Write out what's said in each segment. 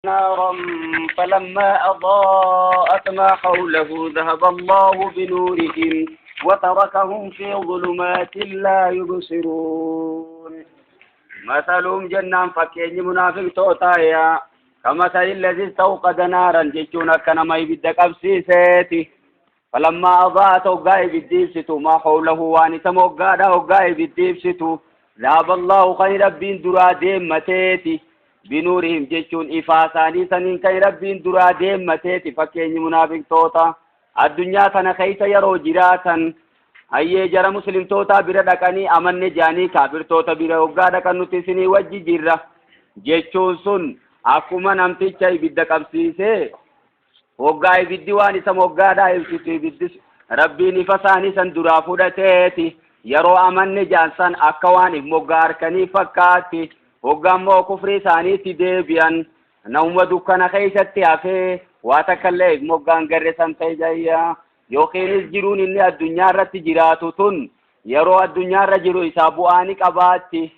نارا فلما أضاءت ما حوله ذهب الله بنورهم وتركهم في ظلمات لا يبصرون مثلهم جنان فكين منافق توتايا كمثل الذي استوقد نارا جيشونا كنما يبدك أبسيسيتي فلما أضاءت وقاي بالديبستو ما حوله واني تموقادا وقاي بالديبستو ذهب الله خير ربين درا ديمتيتي بنورهم جيشون إفاساني سنين كي ربين درا ديمتيتي فكين منافق توتا الدنيا تنخيت يرو جراتا هاي جرى مسلم توتا بردكني أمن جاني كافر توتا برا وقادا كنو تسني وجي جرى جيشون سن أكما نمتي چاي بدك أبسيسي وقاي بالديواني سموقادا يلسيتي بالدس ربيني فساني سن درا فودتيتي يرو أمن جانسان أكواني مقار كني فكاتي وقامو كفري ساني تديبيان نوم دكنا خيشتي أفي واتكاليك مقان قرسان تيجايا يوخينيس جرون إني الدنيا رت جراتو تن يرو الدنيا رجلو إسابو آنك أباتي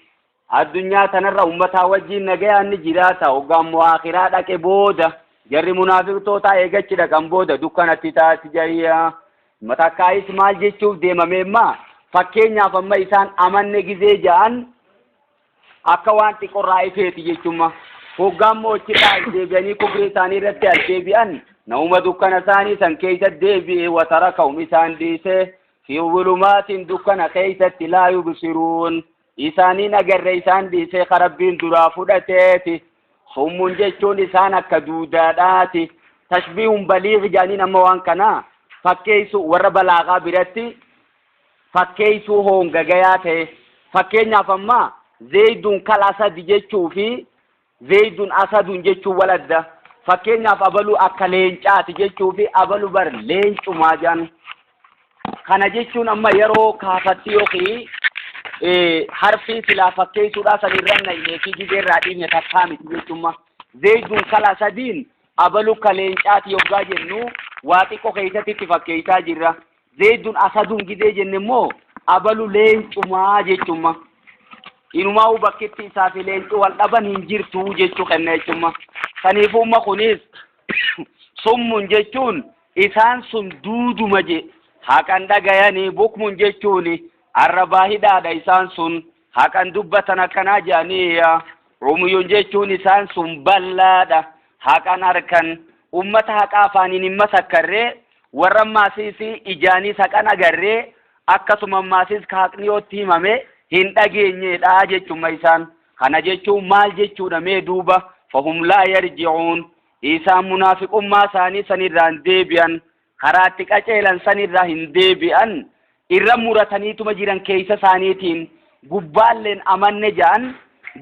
الدنيا تنرى أمتا وجين نجي أني جراتا وقامو آخراتك بودا جري منافق توتا إيجاتي لكم بودا دكنا تتاتي جايا متا كايس مال جيشوف ديما ميما فكينيا فما إسان أمن نجزي جان أكوانتي قرائي فيتي جيشوما وقامو چتا ديبياني كفري ثاني رتي الديبيان نوم دكنا ثاني سن كيس الديبي وتركهم إسان ديسي في ظلمات دكنا كيسة لا يبصرون إساني نقر إسان ديسي خربين درافودتيتي هم جيشون إسان كدوداتي تشبيه بليغ جانين أموان كنا فكيسو وربلاغا برتي فكيسو هونغا غياتي فكينا فما زيد كالأسد جيشو في زيد أسد جيشو ولد فكينا فأبلو أكالينشات جيشو في أبلو بر لينشو ماجان كان جيشون أما يرو كافتيو في حرفي سلا فكيسو راسا نرنا إليه في جيجي رادين يتكامي جيشوما زيد كالأسدين أبلو كالينشات يوغا جنو واتيكو خيساتي تفكيسا جرا زيد أسد جيجي جنمو أبلو لينشو ما جيشوما إنما هو بكتي سافلين والأبن هنجرتو جيتو خنيتما سنيفوما خنيس سم جيتون إسان سم دودو مجي هكذا دقياني بكم جيتوني الرباهي دادا إسان سن هكذا دبتنا كناجانية رميون جيتون إسان سم بلادا هكذا أركن أمتا هكا فاني نمسا كري ورما سيسي إجاني سكنا غري أكسو مماسيس كاكنيو تيمامي hin dhageenyedha jechuun isaan kana jechuun maal jechuudha mee duuba fahum laa yarji'uun isaan munaafiqummaa isaanii sanirraan deebi'an karaatti qaceelan sanirraa hin deebi'an irra murataniituma jiran keessa isaaniitiin gubbaalleen amanne ja'an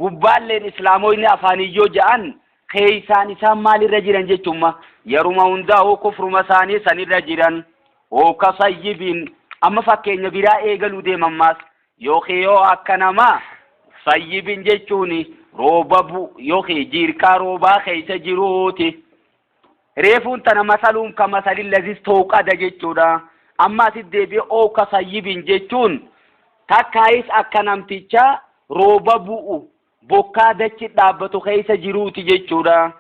gubbaalleen islaamoyni afaaniyyoo ja'an keessaan isaan maalirra jiran jechuun yeruma hundaa'uu kufruma isaanii sanirra jiran oo kasayyibiin amma fakkeenya biraa eegaluu deemammaas يوخيو أكنما صيبين جتوني روبابو يوخي جيركا روبا خيس جيروتي ريفون تنا مثلهم كمثل الذي استوقد جتونا أما تدبي أو كصيبين جتون تكايس أكنم تيجا روبابو بوكا دچ دابتو خيس جيروتي جتونا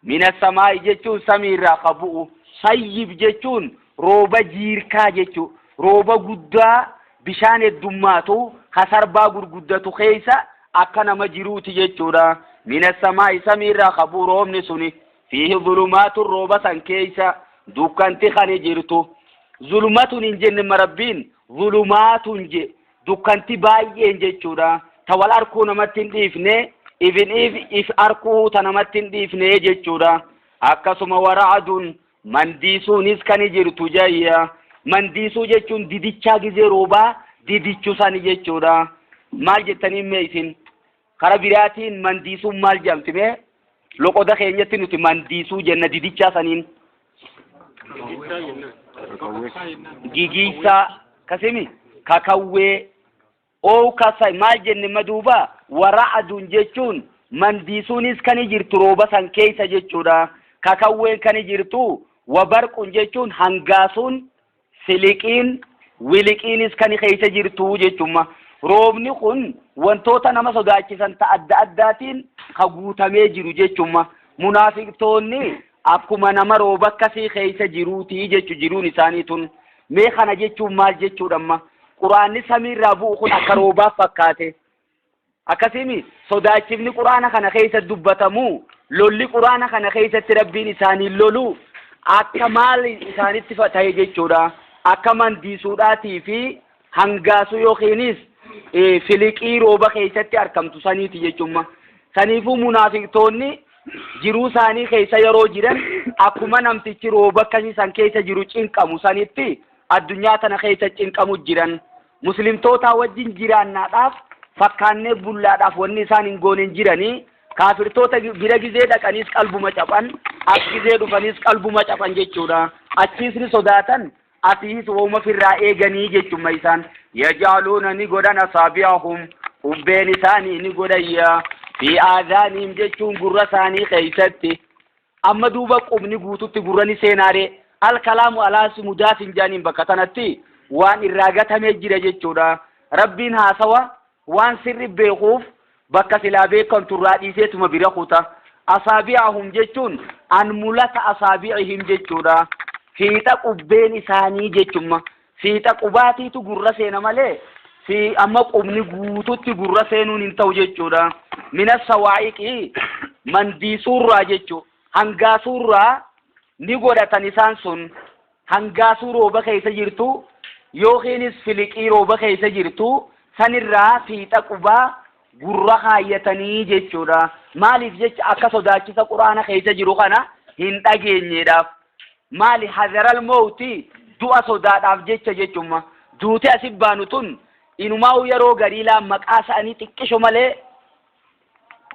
من السماء جتون سميرا خبو صيب جتون روبا جيركا جتو روبا قدا بشان الدماتو خسربا غرغدتو خيسا أكنا مجروتي جيتشورا من السماء سميرا خبورهم نسوني فيه ظلمات الروبة كيسا دوكانتي خاني جيرتو ظلمات نجن مربين ظلمات نجي دوكانتي بايين جيتشورا توال أركو نمتين ديفني إف أركو تنمتين ديفني جيتشورا أكسما ورعدون من ديسو نسكني جيرتو جايا mandiisuu jechuun didichaa gizee roobaa didichuu isaanii jechuudha maal jettanii meesin kara biraatiin mandiisuun maal jedhamti loqoda keenyatti nuti mandiisuu jenna didichaa saniin gigiisaa kasimi kakawwee oo kasay maal jenne maduuba wara'aduun jechuun mandiisuunis kan jirtu rooba san keessa jechuudha kakawween kan jirtu wabarquun jechuun hangaasuun siliqiin wiliqiinis kan keessa jirtu jechuudha roobni kun wantoota nama sodaachisan ta adda addaatiin ka guutamee jiru jechuudha munaafiqtoonni akkuma nama rooba akkasii keessa jiruutii jechu jiruun isaanii tun mee kana jechuun maal jechuudhamma quraanni samiirraa bu'u kun akka roobaaf fakkaate akkasimi sodaachifni quraana kana keessa dubbatamu lolli quraana kana keessatti rabbiin isaanii lolu akka maal isaanitti ta'e jechuudha akka mandiisuudhaatii fi hangaasu yookiinis filiqii rooba keessatti argamtu saniiti jechuudha saniifuu munaafiqtoonni jiruu isaanii keessa yeroo jiran akkuma namtichi rooba akkasii san keessa jiru cinqamu sanitti addunyaa tana keessa cinqamu jiran muslimtoota wajjin jiraannaadhaaf fakkaannee bullaadhaaf wanni isaan hin goonen jiranii kaafirtoota bira gizee dhaqaniis qalbuma caphan as gizee dhufanis qalbuma caphan jechuudha achiisni sodaatan asiis wooma firraa eeganii jechuma isaan yajaaluuna ni godhan asaabi'ahum ubbeen isaanii ni godhayya fi aadaaniim jechuun gurra isaanii keessatti amma duuba qubni guututti gurra ni seenaare alkalaamu alaas mudaafin jaaniin bakka tanatti waan irraa gatamee jira jechuudha rabbiin haasawa waan sirri beekuuf bakka silaa beekan turraa dhiiseetuma bira kuta asaabi'ahum jechuun anmulata asaabi'ihim jechuudha fiixa qubbeen isaanii jechuma fiixa qubaatiitu gurra seena malee fi amma qubni guututti gurra seenuun hin ta'u jechuudha mina sawaa'iqii mandiisuurraa jechu hangaasuurraa ni godhatan isaan sun hangaasuu rooba keessa jirtu yookiinis filiqii rooba keessa jirtu sanirraa fiixa qubaa gurra kaayyatanii jechuudha maaliif jecha akka sodaachisa quraana keessa jiru kana hin dhageenyeedhaaf maali hadaral mawti du'a sodaadhaaf jecha jechuma duuti asif baanu tun inumaa yeroo gariilaa maqaa isaanii xiqqisho malee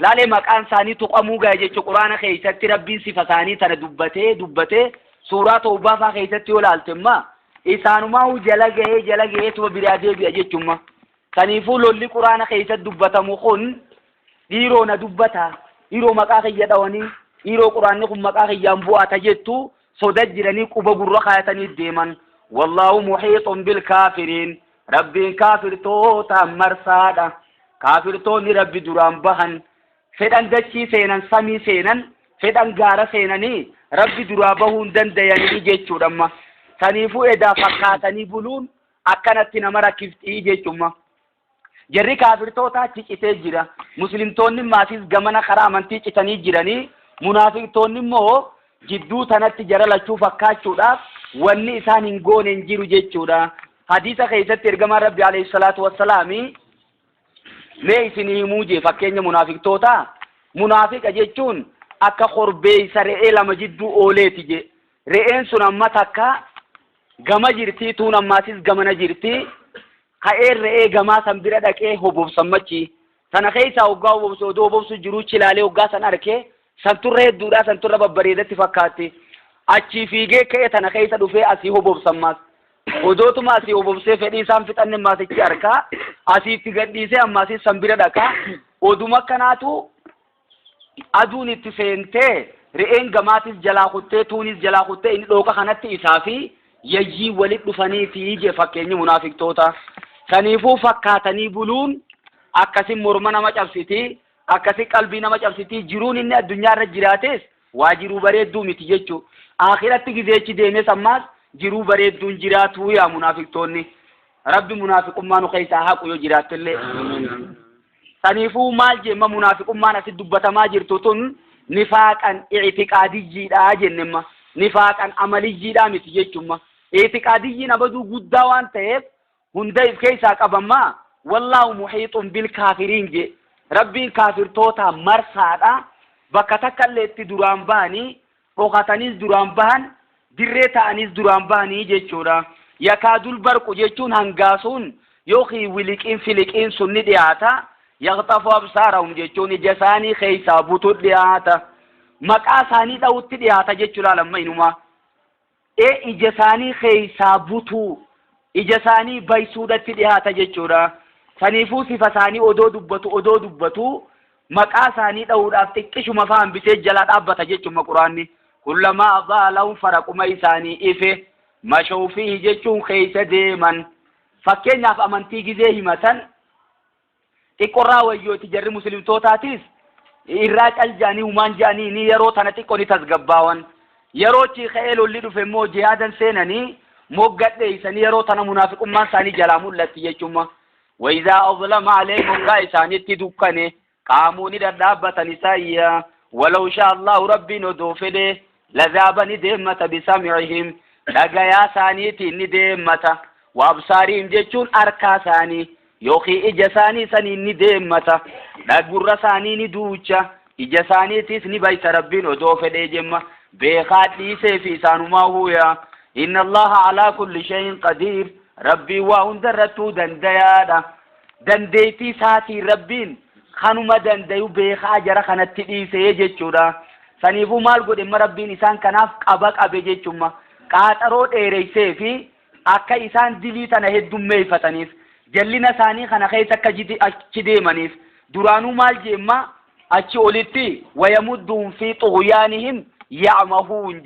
laalee maqaan isaanii tuqamuu gahe jechu quraana keessatti rabbiin sifa isaanii tana dubbatee suuraa tawbaa faa keessatti yoo laaltemma isaanumaa jala gahee tuba biraa deebi'a jechuma kaniifuu lolli quraana keessatti dubbatamu kun dhiiroo na dubbata dhiiroo maqaa kiyya dhawanii dhiiroo quraanni kun maqaa kiyyaan bu'aata jettu soda jiranii quba gurra kaayatanii deeman wallaahu muhiixun bilkaafiriin rabbiin kaafirtoota marsaadha kaafirtoonni rabbi duraan bahan fedhan dachii seenan samii seenan fedhan gaara seenanii rabbi duraa bahuun dandayanii jechuudhamma saniifuu edaa fakkaatanii buluun akkanatti nama rakkiftii jechumma jarri kaafirtoota achi citee jira muslimtoonni maasiis gamana karaa amantii citanii jiranii munaafiqtoonni immoo jidduu tanatti jara lachuu fakkaachuudhaaf wanni isaan hin goone hin jiru jechuudha hadiisa keessatti ergamaan rabbi alayhi salaatu wassalaami mee isin himuu je fakkeenya munaafiqtoota munaafiqa jechuun akka korbeeysa re'ee lama jidduu ooleeti je re'een sun amma takka gama jirtii tuun ammaasis gamana jirtii ka'een re'ee gamaa san bira dhaqee hobobsan machi sana keessaa hoggaa hobobsu odoo hobobsu jiruu chilaalee hoggaa san arkee santurra hedduudha santurra babbareedatti fakkaatti achii fiigee ka'ee tana keessa dhufee asii hobobsan maas odootuma asii hobobsee fedhii isaan fixanne maasichi arkaa asiitti gadhiisee ammaasii san bira dhaqaa oduma akkanaatu aduun itti seentee re'een gamaatis jalaa kuttee tuunis jalaa kuttee inni dhooqa kanatti isaa fi yayyii walit dhufaniitii je fakkeenyi munaafiqtoota saniifuu fakkaatanii buluun akkasin morma nama cabsitii akkasin qalbii nama cabsitii jiruun inni addunyaarra jiraates waa jiruu bareedduu miti jechuu akhiratti gizeechi deemes ammaas jiruu bareedduun jiraatuu yaa munaafiqtoonni rabbi munaafiqummaa nu keessaa haqu yoo jiraattellee saniifuu maal jemma munaafiqummaan asit dubbatamaa jirtu tun nifaaqan i'tiqaadiyyiidhaa jennemma nifaaqan amaliyyiidhaa miti jechumma i'tiqaadiyyiin abaduu guddaa waan ta'eef hunda if keessaa qabammaa wallaahu muhiixun bilkaafiriin je rabbiin kaafirtoota marsaadha bakka takkallee itti duraan bahanii dhokataniis duraan bahan dirree ta'aniis duraan bahanii jechuudha yakaadul barqu jechuun hangaasuun yookiin wiliqiin filiqiin sun ni dhiyaata yaqtafu absaarahum jechuun ija isaanii keessaa butu dhiyaata maqaa isaanii dha'utti dhiyaata jechuudha lamma inumaa ija isaanii keessaa butu ija isaanii baysuudhatti dhiyaata jechuudha saniifuu sifa isaanii odoo dubbatu maqaa isaanii dha'uudhaaf xiqqishuma faan bitee jala dhaabbata jechuudha quraanni kullamaa adaalahum faraquma isaanii ife mashawfihi jechuun keessa deeman fakkeenyaaf amantii gizee himatan xiqqorraa wayyooti jarri muslimtootaatis irraa caljaanii humaan jaanii ni yeroo tana xiqqoo ni tasgabbaawan yeroo ci ka'ee lolli dhufe immoo jihaadan seenanii moggadheeysanii yeroo tana munaafiqummaan isaanii jalaa mul'atti jechuudha. وإذا أظلم عليهم قائسان يتدكنه قاموا ندابة نسائيا ولو شاء الله ربي ندوفده لذاب ندمة بسمعهم لقيا ثانيتي ندمة وأبصارهم جتشون أركا ثاني يوخي إجساني ثاني ندمة لقر ثاني ندوشة إجساني تسني بيت ربي ندوفده جمة بيخات ليسي في سانما هو إن الله على كل شيء قدير ربي وأندرتو دنديادا دنديتي ساتي ربين خانوما دنديو بيخا جرا خانت تديسي جيشورا سنيفو مال قد اما ربين إسان كناف قبق أبي جيشوما قاترود إيريسي في أكا إسان دليتنا هدو ميفتنيف جلنا ثاني خانا خيسا كجديمانيف درانو مال جيما أچي أوليتي ويمدهم في طغيانهم يعمهون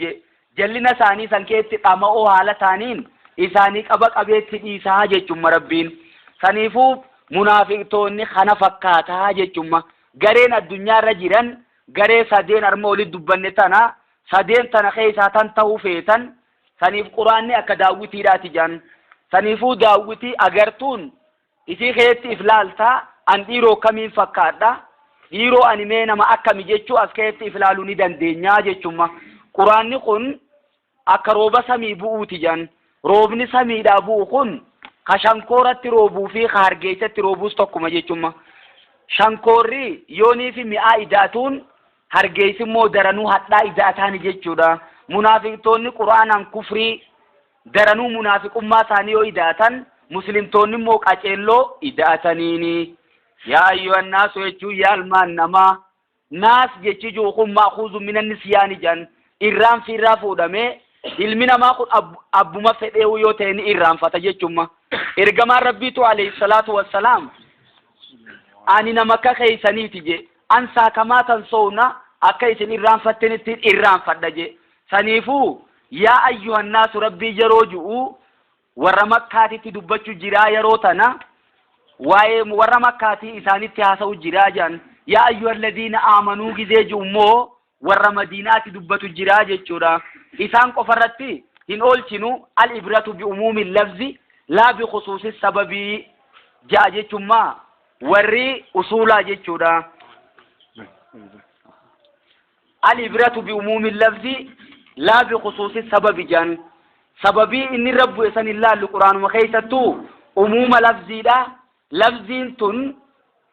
جلنا ثاني سنكيتي قامعو حالتانين إساني قبق أبيت إيسا جيشوما ربين سنيفو منافقتوني خنا فكاتا جيشوما غرين الدنيا رجيران غري سادين أرمولي دبان تانا سادين تانا خيسا تنتهو فيتان سنيف قرآن أكا داوتي راتي جان سنيفو داوتي أغرتون إسي خيت إفلالتا أن إيرو كمين فكاتا إيرو أنيمينا ما أكا مجيشو أسكيت إفلالو ندان دينيا جيشوما قرآن قن أكا روبا سمي بؤوتي جان روبني سمي دابو قن كشانكورة روبو في خارجية روبو ستوكما جيشوما شانكوري يوني في مئة إداتون هرجيس مو درنو حتى إداتان جيشودا منافقتوني قرآن كفري درنو منافق ما ثانيو إداتان مسلم توني موك أجلو إداتانيني يا أيها الناس يجو يا المان نما ناس جيشو خم مأخوذ من النسيان جان إرام في رافو دمي ilmina ma kun abbuma fedheewu yoo ta'e ni irraanfata jechuudha. Ergamaan rabbiitu alayhi salaatu wassalaam ani nama akka keeysaniiti je an saakamaatan soona akka isin irraanfattanitti irraanfadha je saniifuu yaa ayyuhan naasu rabbii yeroo ju'u warra makkaatitti dubbachuu jiraa yeroo tana waa'ee warra makkaati isaanitti haasa'u jiraa jan yaa ayyuhalladhiina aamanuu gizee ju'ummoo warra madiinaati dubbatu jiraa jechuudha. إسان قفرتي إن أولتنو الإبرة بأموم اللفظ لا بخصوص السبب جاء جتما وري أصولا جتشودا الإبرة بأموم اللفظ لا بخصوص السبب جان سببي إن رب إسان الله القرآن وخيستو أموم لفظي لا لفظين تن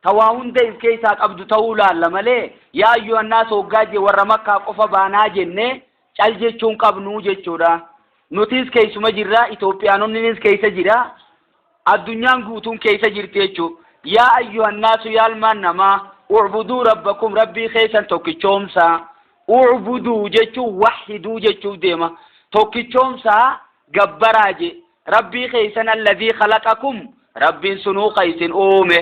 تواهن دين كيساك أبدو تولا لمالي يا أيها الناس وقاجي ورمكا قفا بانا جنة caljechuun qabnu jechuudha. Nutis keessuma jirra, Itoophiyaanonnis keessa jira, addunyaan guutuun keessa jirti jechuudha. Yaa ayyuhan naasu yaa ilmaan namaa u'buduu rabbakum rabbii keessan tokkichoomsaa. U'buduu jechuun wahiduu jechuu deema. Tokkichoomsaa gabbaraa je rabbii keessan alladhii khalaqakum rabbiin sunuu qaysin uume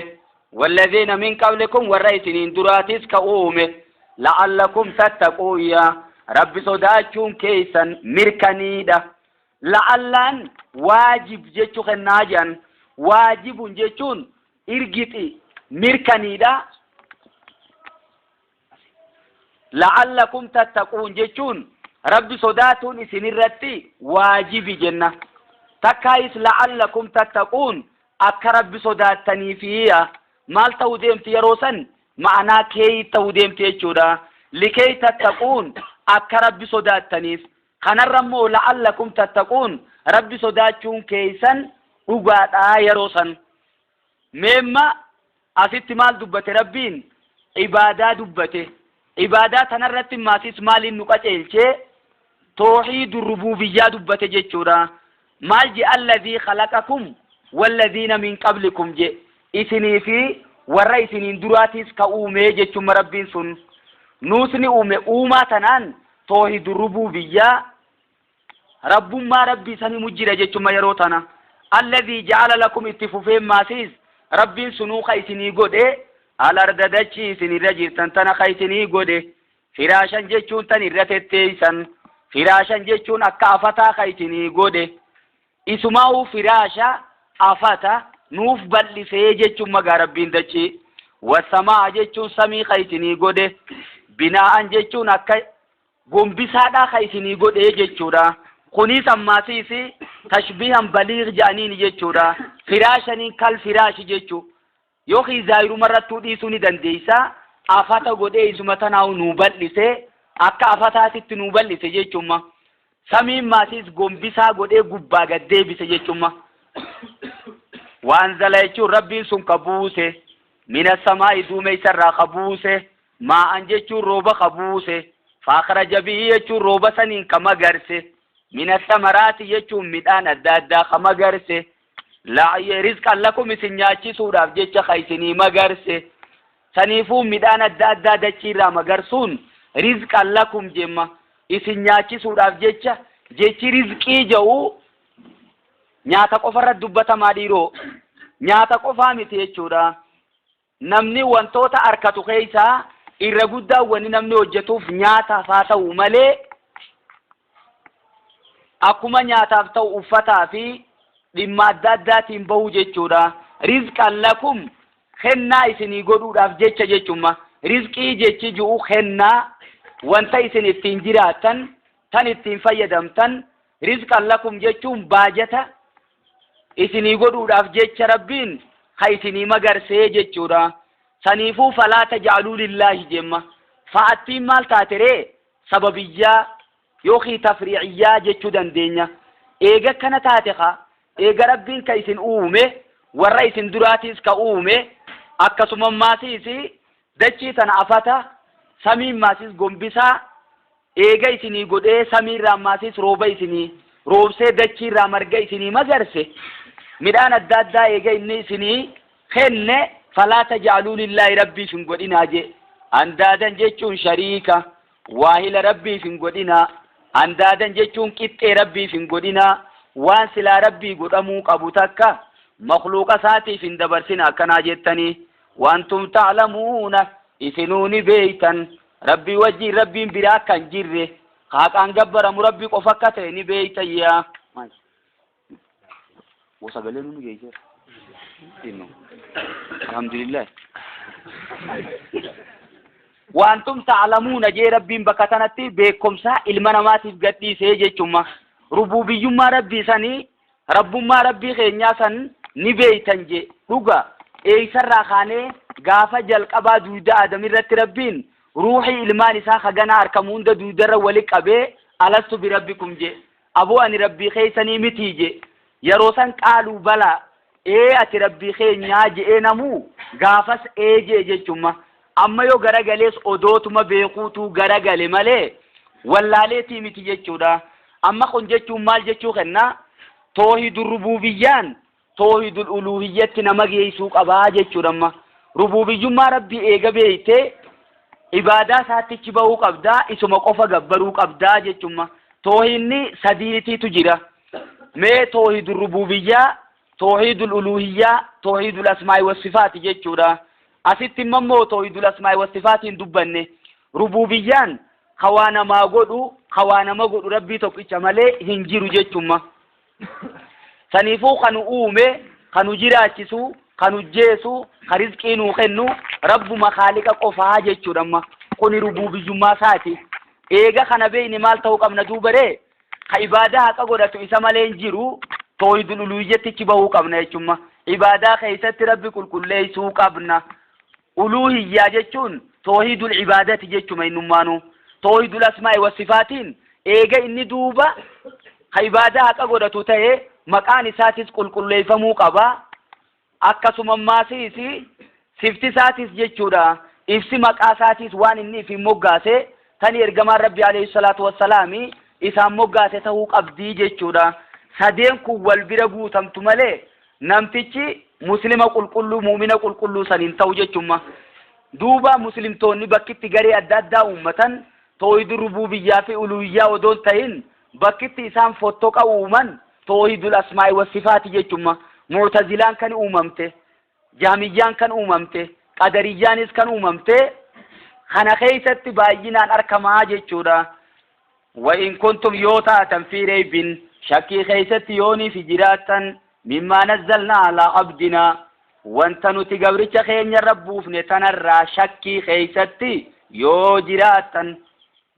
walladhiina min qablikum warra isiniin duraatis ka uume la'allakum tattaquun رب صداچون كيسن مركنيدا لعلان واجب جيچو خناجان واجب جيچون ارغيتي مركنيدا لعلكم تتقون جيچون رب صداتون اسنرتي واجب جنة تكايس لعلكم تتقون اكرب صداتني فيها مال توديم تيروسن معنا كي توديم تيچودا لكي تتقون akka rabbi sodaattaniif kanarrammoo la'allakum tattaquun rabbi sodaachuun keessan dhugaadhaa yeroo san meemma asitti maal dubbate rabbiin ibaadaa dubbate ibaadaa tanarratti maasis maaliin nu qaceelchee tawhiidur rububiyyaa dubbate jechuudha maal je alladhii khalaqakum walladhiina min qablikum je isinii fi warra isiniin duraatis ka uumee jechuun rabbiin sun نوسني أوما تنان توحيد الربوبية رب ما ربي سني مجرى جتما يروتنا الذي جعل لكم اتفوفين ماسيس ربي سنو خيسني قده على رددتشي سني رجل تنتنا خيسني قده فراشا جتشون تني رتتيسن فراشا جتشون أكافتا خيسني قده اسمه فراشا أفتا نوف بل سيجتشم مغا ربين دتشي والسماء جيتشون سمي خيسني قده بناء جيتشون أكا قنبسادا خيسني قده جيتشورا خنيسا ماسيسي تشبيها بليغ جانين جيتشورا فراشنين كالفراش جيتشو يوخي زايرو مرتو ديسوني دنديسا أفاتا قده إسمتناو نوباليسي أكا أفاتاتي نوباليسي جيتشوما سمي ماسيس قنبسا قده قبا قده بيسي جيتشوما وأنزل يجور ربي سن كبوسه من السماء دومي سر خبوسه ما أنجور روبا خبوسه فأخرج به يجور روبا سنين كما قرسه من الثمرات يجور مدان الدادا كما قرسه لا رزقا لكم سنياتي سورة جيتش خيسني ما قرسه سنيفو مدان الدادا دچيرا ما قرسون رزقا لكم جمع سنياتي سورة جيتش رزقي جو nyaata qofarra dubbatamaa dhiiroo nyaata qofaa miti jechuudha namni wantoota arkatu keessaa irra guddaa wanni namni hojjetuuf nyaataaf haa ta'u malee akkuma nyaataaf ta'u uffataa fi dhimma adda addaatiin bahu jechuudha rizqan lakum kennaa isinii godhuudhaaf jecha jechuma rizqii jechi ji'u kennaa wanta isin ittiin jiraattan tan ittiin fayyadamtan rizqan lakum jechuun baajata isinii godhuudhaaf jecha rabbiin ha isinii magarsee jechuudha saniifuu falaa taj'aluu lillaahi jemma fa'attiin maal taateree sababiyyaa yookiin tafriiciyyaa jechuu dandeenya eega kana taate eega rabbiin ka isin uume warra isin duraatiis ka uume akkasuma maasiisi dachii tana afata samiin maasiis gombisaa eega isinii godhee samiirraa maasiis rooba isinii roobsee dachiirraa marga isinii magarse midhaan adda addaa eega inni isinii kenne falaa taj'aluu lillaahi rabbiif hin godhinaa je andaadan jechuun shariika waahila rabbiif hin godhinaa andaadan jechuun qixxee rabbiif hin godhinaa waan silaa rabbii godhamuu qabu takka makhluuqa isaatiif hin dabarsina akkanaa jettanii wantum ta'lamuuna isinuu ni beeytan rabbii wajjiin rabbiin biraa akka hin jirre haaqaan gabbaramu rabbii qofa akka ta'e ni beeytan yaa وسجلنا نجيجر إنه الحمد لله وأنتم تعلمون جي ربي بكتنتي بكم سا إلمنا ما تفقدي سيجي كما ربوبي ما ربي سني رب ما ربي خينيا سن نبي تنجي لغا أي سر خانة غافة جل أبا دودا آدم رت ربين روحي إلماني سا خجنا أركمون دا دودا ولك أبي ألست بربكم جي أبو أن ربي خيسني متيجي يروسن قالوا بلا ati rabbi keenya je'enamu gaafas jechuuma amma yoo garagalees odootuma beekuutu garagale malee wallaaleetii miti jechuudha amma kun jechuun maal jechuu kenna toohidul rububiyyaan toohidul uluhiyyatti nama geessuu qabaa jechuudha amma rububiyyummaa rabbii eega beeyte ibaadaa isaatichi bahuu qabdaa isuma qofa gabbaruu qabdaa jechuuma toohinni sadiitiitu jira mee toohidul rububiyyaa توحيد الألوهية توحيد الأسماء والصفات جيتشورا أسيت ممو توحيد الأسماء والصفات دبنة ربوبيان خوانا ما قدو خوانا ما قدو ربي توقيت مالي هنجيرو جيتشوما سنفو خانو أومي خانو جيراتشسو خانو جيسو خرزقينو خنو رب مخالق قفا جيتشورا كوني ربوبي ما ساتي إيغا خانا بيني مال توقع من دوبري خايبادا قدو إسا مالي هنجيرو توحيد الألوهية تكبه قبنا يجمع عبادة خيسة ربي كل ليسو قبنا ألوهية جتون توحيد العبادة جتون إنمانو توحيد الأسماء والصفاتين إيجا إني دوبا عبادة أقودة تتهي مكان ساتس كل ليفمو قبا أكسو مماسيسي سفتي ساتس جتورا إفسي مكا ساتس وان إني في مقاسي تاني إرقمان ربي عليه الصلاة والسلام إسام مقاسي تهوق أبدي جتورا sadeen kun wal bira guutamtu malee namtichi muslima qulqulluu mu'mina qulqulluu saniin ta'u jechuudha duuba muslimtoonni bakkitti garee adda addaa uummatan toohidul rububiyyaa fi uluhiyyaa odoon ta'in bakkitti isaan fottoqa uuman toohidul asmaa'i was sifaati jechuudha mu'tazilaan kan uumamte jaamiyyaan kan uumamte qadariyyaanis kan uumamte kana keessatti baay'inaan arkamaa jechuudha wa in kuntum yoo taatan fi reybin شكي خيست يوني في جراتا مما نزلنا على عبدنا wanta nuti gabricha keenya rabbuufne tanarraa shakkii keeysatti yoo jiraattan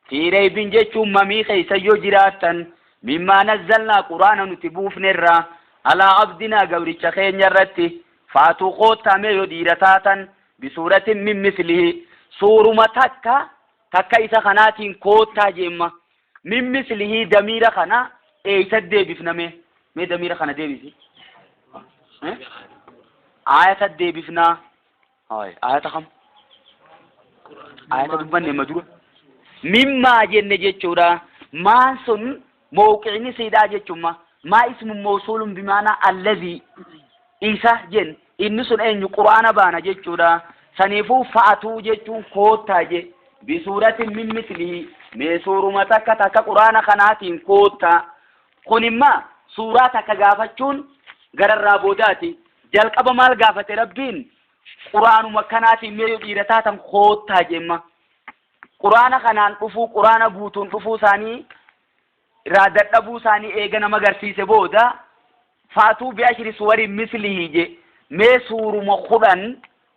fi reybin jechuun mamii keeysa yoo jiraattan mimmaa nazzalnaa quraana nuti buufnerraa alaa abdinaa gabricha keenya irratti faatuu qoottamee yoo dhiira taatan bisuuratin min mislihi suuruma takka isa kanaatiin koottaa jeemma min mislihi damiira kana eeysa deebifname mee damiira kana deebisi ayata deebifnaa ayata kam ayata dubbanne madura mimmaa jenne jechuudha maan sun mawqi'ni siidaa jechuudha maa ismu mawsuulun bimaana alladhi isa jen inni sun eenyu qur'aana baana jechuudha saniifuu fa'atuu jechuun koottaa je bisuuratin min mislihi mee suuruma takka qur'aana kanaatiin koottaa kunimma suuraa takka gaafachuun gararraa boodaati jalqaba maal gaafate rabbiin quraanuma kanaatiin mee dhiira taatan koottaa jemma quraana kanaan dhufuu quraana guutuun dhufuu isaanii irraa dadhabuu isaanii eega nama agarsiise booda faatuu bi'ashri suwarin mislihi je mee suuruma 10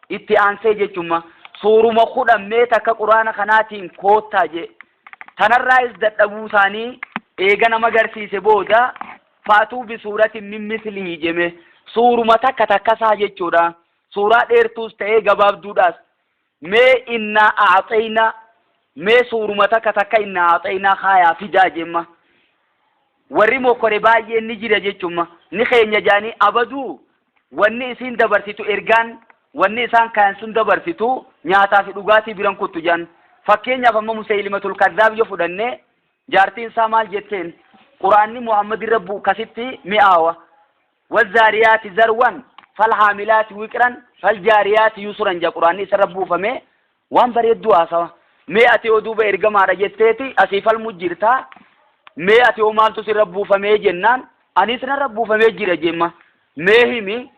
itti aansee jechuma suuruma 10 mee takka quraana kanaatiin koottaa je tanarraa is dadhabuu isaanii eega nama agarsiise booda faatuu bisuuratin min mislihi jeme suuruma takkasaa jechuudha suuraa dheertuus ta'ee gabaabduudhaas mee inna a'xayna mee suuruma takka inna a'xayna khaayaa fidaa jemma warri mokore baay'een ni jira jechuma ni keenya jaanii abaduu wanni isiin dabarsitu ergaan wanni isaan kaan sun dabarsitu nyaataa fi dhugaatii biran kuttu jaan fakkeenyaaf amma Musaylimatul Kadhaab yoo fudhanne jaartiin isaa maal jetteen quraanni Muhammad rabbu kasitti mi'aawa والزاريات زروا فالحاملات وقرا فالجاريات يسرا جا قراني سربو فمي وان بريدو اسوا مئة ودوب ارغما رجتتي اسيف المجرتا مئة ومالتو سربو فمي جنان اني سربو فمي جرا جما مهمي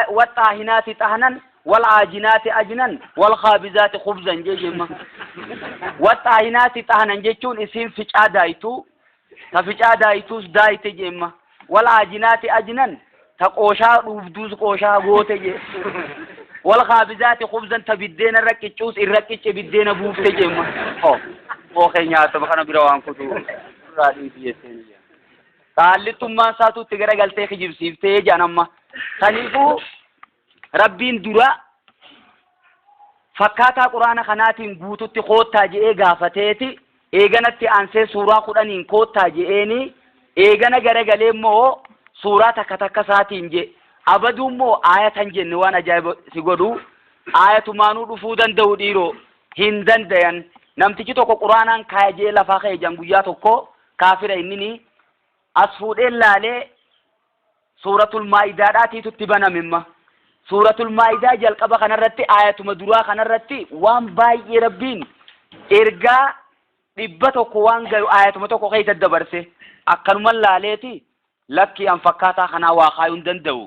والطاهنات طهنا والعاجنات اجنا والخابزات خبزا جما والطاهنات طهنا جچون اسم فچا دايتو تفچا دايتوس دايت جما والعاجنات أجنن تقوشا رفدوس قوشا غوتي والخابزات خبزا تبدين الركيتشوس الركيتش بدين بوف تجمع او خينيات بخنا بروان كتو رادي فيتين قال ثم ساتو تغرا غلتي خجيب سيفتي جانما تنيفو ربين درا فكاتا قران خناتين غوتو خوتا جي غافتيتي ايغنتي انسي سورا قرانين كوتا جيني eegana garagalee immoo suuraa takka saatiin je abaduu immoo ayatan jenne waan ajaa'iba si godhu ayatumaanuu dhufuu danda'u dhiiroo hin dandayan namtichi tokko quraanaan kaayee lafaa keejan guyyaa tokko kaafira innini as fuudhee laalee suuratul maa'idaadhaatiitu itti banamimma suuratul maa'idaa jalqaba kanarratti ayatuma duraa kanarratti waan baay'ee rabbiin ergaa 100 waan gayu ayatuma tokko keessa dabarse akkanuma laaleeti lakki an fakkaataa kana waa kaayuun danda'u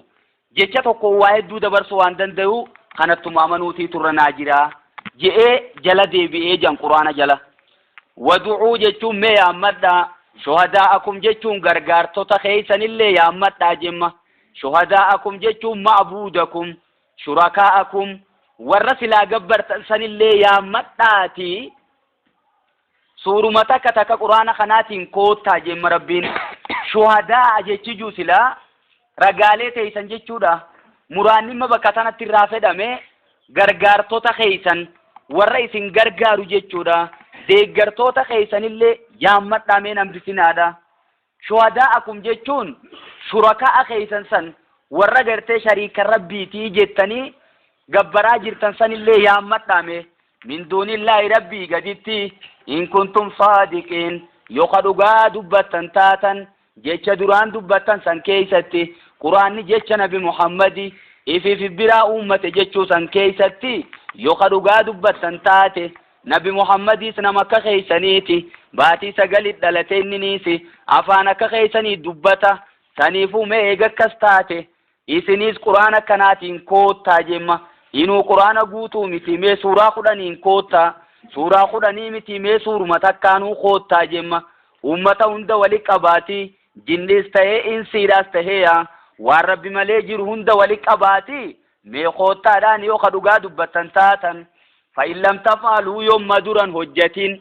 jecha tokko waa hedduu dabarsu waan danda'u kanattu amanuutii turranaa jira je'ee jala deebi'ee jan quraana jala wad'uu jechuun mee yaammadha shuhadaa'akum jechuun gargaartota keessanillee yaammadha jemma shuhadaa'akum jechuun ma'buudakum shurakaa'akum warra silaa gabbartan sanillee yaammadhaati suuruma takka quraana kanaatiin koottaa jemma rabbiin shuhadaa jechuu sila ragaalee teeysan jechuudha muraannimma bakka tanatti irraa fedhame gargaartota keeysan warra isin gargaaru jechuudha deeggartoota keeysanillee yaammadhamee nambisinaadha shuhadaa'akum jechuun shurakaa keeysan san warra gartee shariika rabbiitii jettanii gabbaraa jirtan sanillee yaammadhame min duunillahi rabbii gaditti in kuntum saadiqin yoqadugaa dubbatan taatan jecha duraan dubbatan san keeysatti quraanni jecha nabi Muhammadi ifi biraa ummate jechuu san keeysatti yoqadugaa dubbatan taate nabi Muhammadis nama akka keeysaniiti baatii 9 dhalate inniniisi afaan akka keeysanii dubbata saniifuu mee eega akkas taate isinis quraana kanaatiin koottaa jemma inuu quraana guutuu miti mee suuraa 10 koottaa suuraa 10 miti mee suuruma takkaanuu koottaa jemma ummata hunda wali qabaati jinnis ta'ee insiidhaas ta'ee waan rabbi malee jiru hunda wali qabaati mee qoottaadhaan yoo ka dhugaa dubbatan taatan fa'in lam tafaaluu yoomma duran hojjetin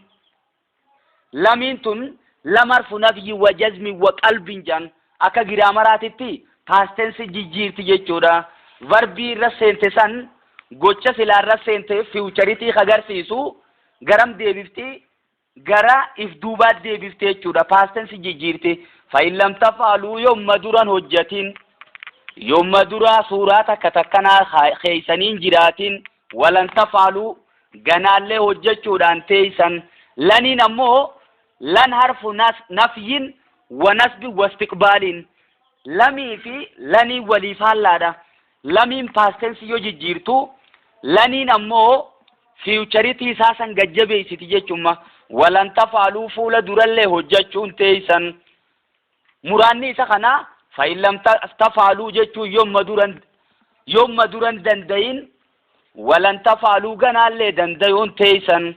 lamiin tun lamarfu nafyi wa jazmi wa qalbin jan akka giraamaraatitti paastensi jijjiirti jechuudha varbii irra seente san gocha silaa irra seente fiiwucharitii agarsiisu garam deebifti gara if duubaat deebifte jechuudha paastensi jijjiirti fa'in lam tafaaluu yoomma duran hojjetin yoomma duraa suuraa takka takkanaa keeysaniin jiraatin walan tafaaluu ganaallee hojjechuudhaan teeysan laniin ammoo lan harfu nafyin wa nasbi wa istiqbaalin lamii fi lanii waliif hallaadha lamiin paastensi yoo jijjiirtu laniin ammoo fiiwcharitii isaa san gajjabeeysiti jechumma walan tafaaluu fuula durallee hojjechuun teeysan muraanni isa kana fa'in lam tafaaluu jechuun yoomma duran dandayin walan tafaaluu ganaallee dandayuun teeysan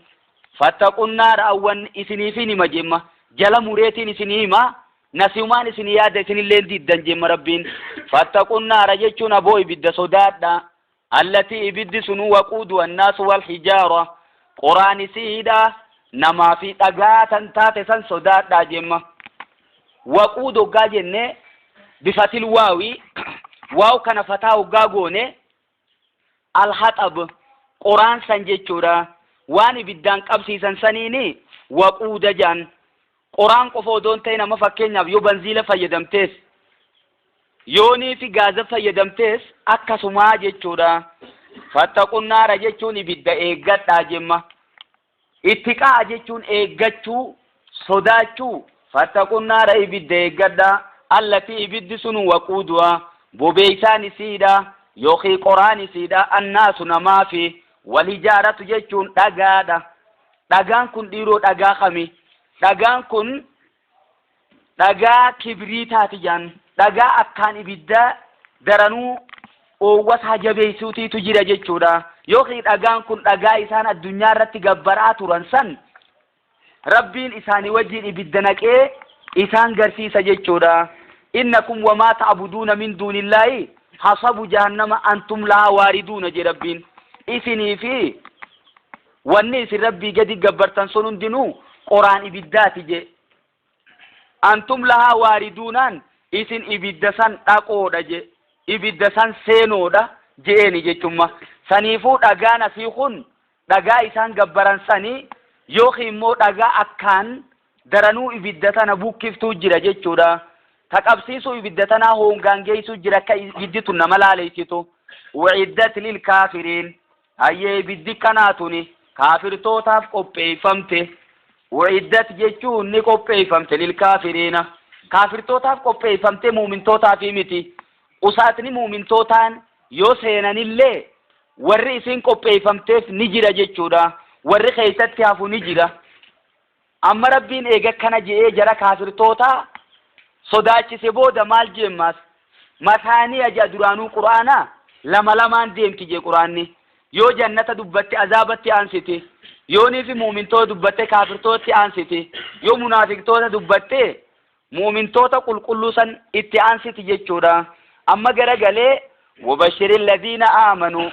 fattaqun naara awwan isiniifin hima jemma jala mureetiin isinii hima nasiumaan isinii yaada isinillee diddan jemma rabbiin fattaqun naara jechuun aboo ibidda sodaadha allatii ibiddi sunu waquudu annaasu wal hijaara quraan isiidha namaa fi dhagaa tan taate san sodaadha jemma waquudu hoggaa jenne bifatil waawi waaw kana fataa hoggaa goone alhaxab quraan san jechuudha waan ibiddaan qabsiisan saniini waquuda jaan quraan qofa odoon ta'e nama fakkeenyaaf yoo banziila fayyadamtees yoonii fi gaaza fayyadamtees akkasumaa jechuudha fattaqun naara jechuun ibidda eeggadhaa jemma ittiqaa jechuun eeggachuu sodaachuu fattaqun naara ibidda eeggadhaa allatii ibiddi sunu waquuduha bobeeysaan isiidha yookiin quraan isiidha annaasu namaa fi walijaaratu jechuun dhagaadha dhagaan kun dhiiroo dhagaa kami dhagaan kun dhagaa kibriitaati jaan dhagaa akkaan ibidda daranuu oowwasaa jabeeysuutiitu jira jechuudha yookiin dhagaan kun dhagaa isaan addunyaa irratti gabbaraa turan san rabbiin isaanii wajjin ibidda naqee isaan garsiisa jechuudha innakum wamaa ta'buduuna min duunillaahi hasabu jahannama antum lahaa waariduuna je rabbiin isinii fi wanni isin rabbii gadi gabbartan sun hundinuu quraan ibiddaati je antum lahaa waariduunaan isin ibidda san dhaqoodha je ibidda san seenoodha jeeni jechumma saniifuu dhagaan asii kun dhagaa isaan gabbaran sanii yookiin immoo dhagaa akkaan daranuu ibidda tana bukkiftuu jira jechuudha taqabsiisuu ibidda tanaa hongaan geessuu jira akka ibiddi tun nama laaleysitu wa'iddat lil kaafiriin hayyee ibiddi kanaatuni kaafirtootaaf qopheeffamte wa'iddat jechuun ni qopheeffamte lil kaafiriina kaafirtootaaf qopheeffamte muumintootaaf miti usaatni muumintootaan yoo seenanillee warri isin qopheeffamteef ni jira jechuudha warri keessatti hafu ni jira amma rabbiin eega kana je'ee jara kaafirtootaa sodaachise booda maal jeemmas mataanii aja duraanuu quraana lama lamaan deemti je quraanni yoo jannata dubbatte azaabatti aansite yoonii fi muumintoota dubbatte kaafirtootti aansite yoo munaafiqtoota dubbatte muumintoota qulqulluu san itti aansiti jechuudha amma garagalee wabashiri alladhiina aamanuu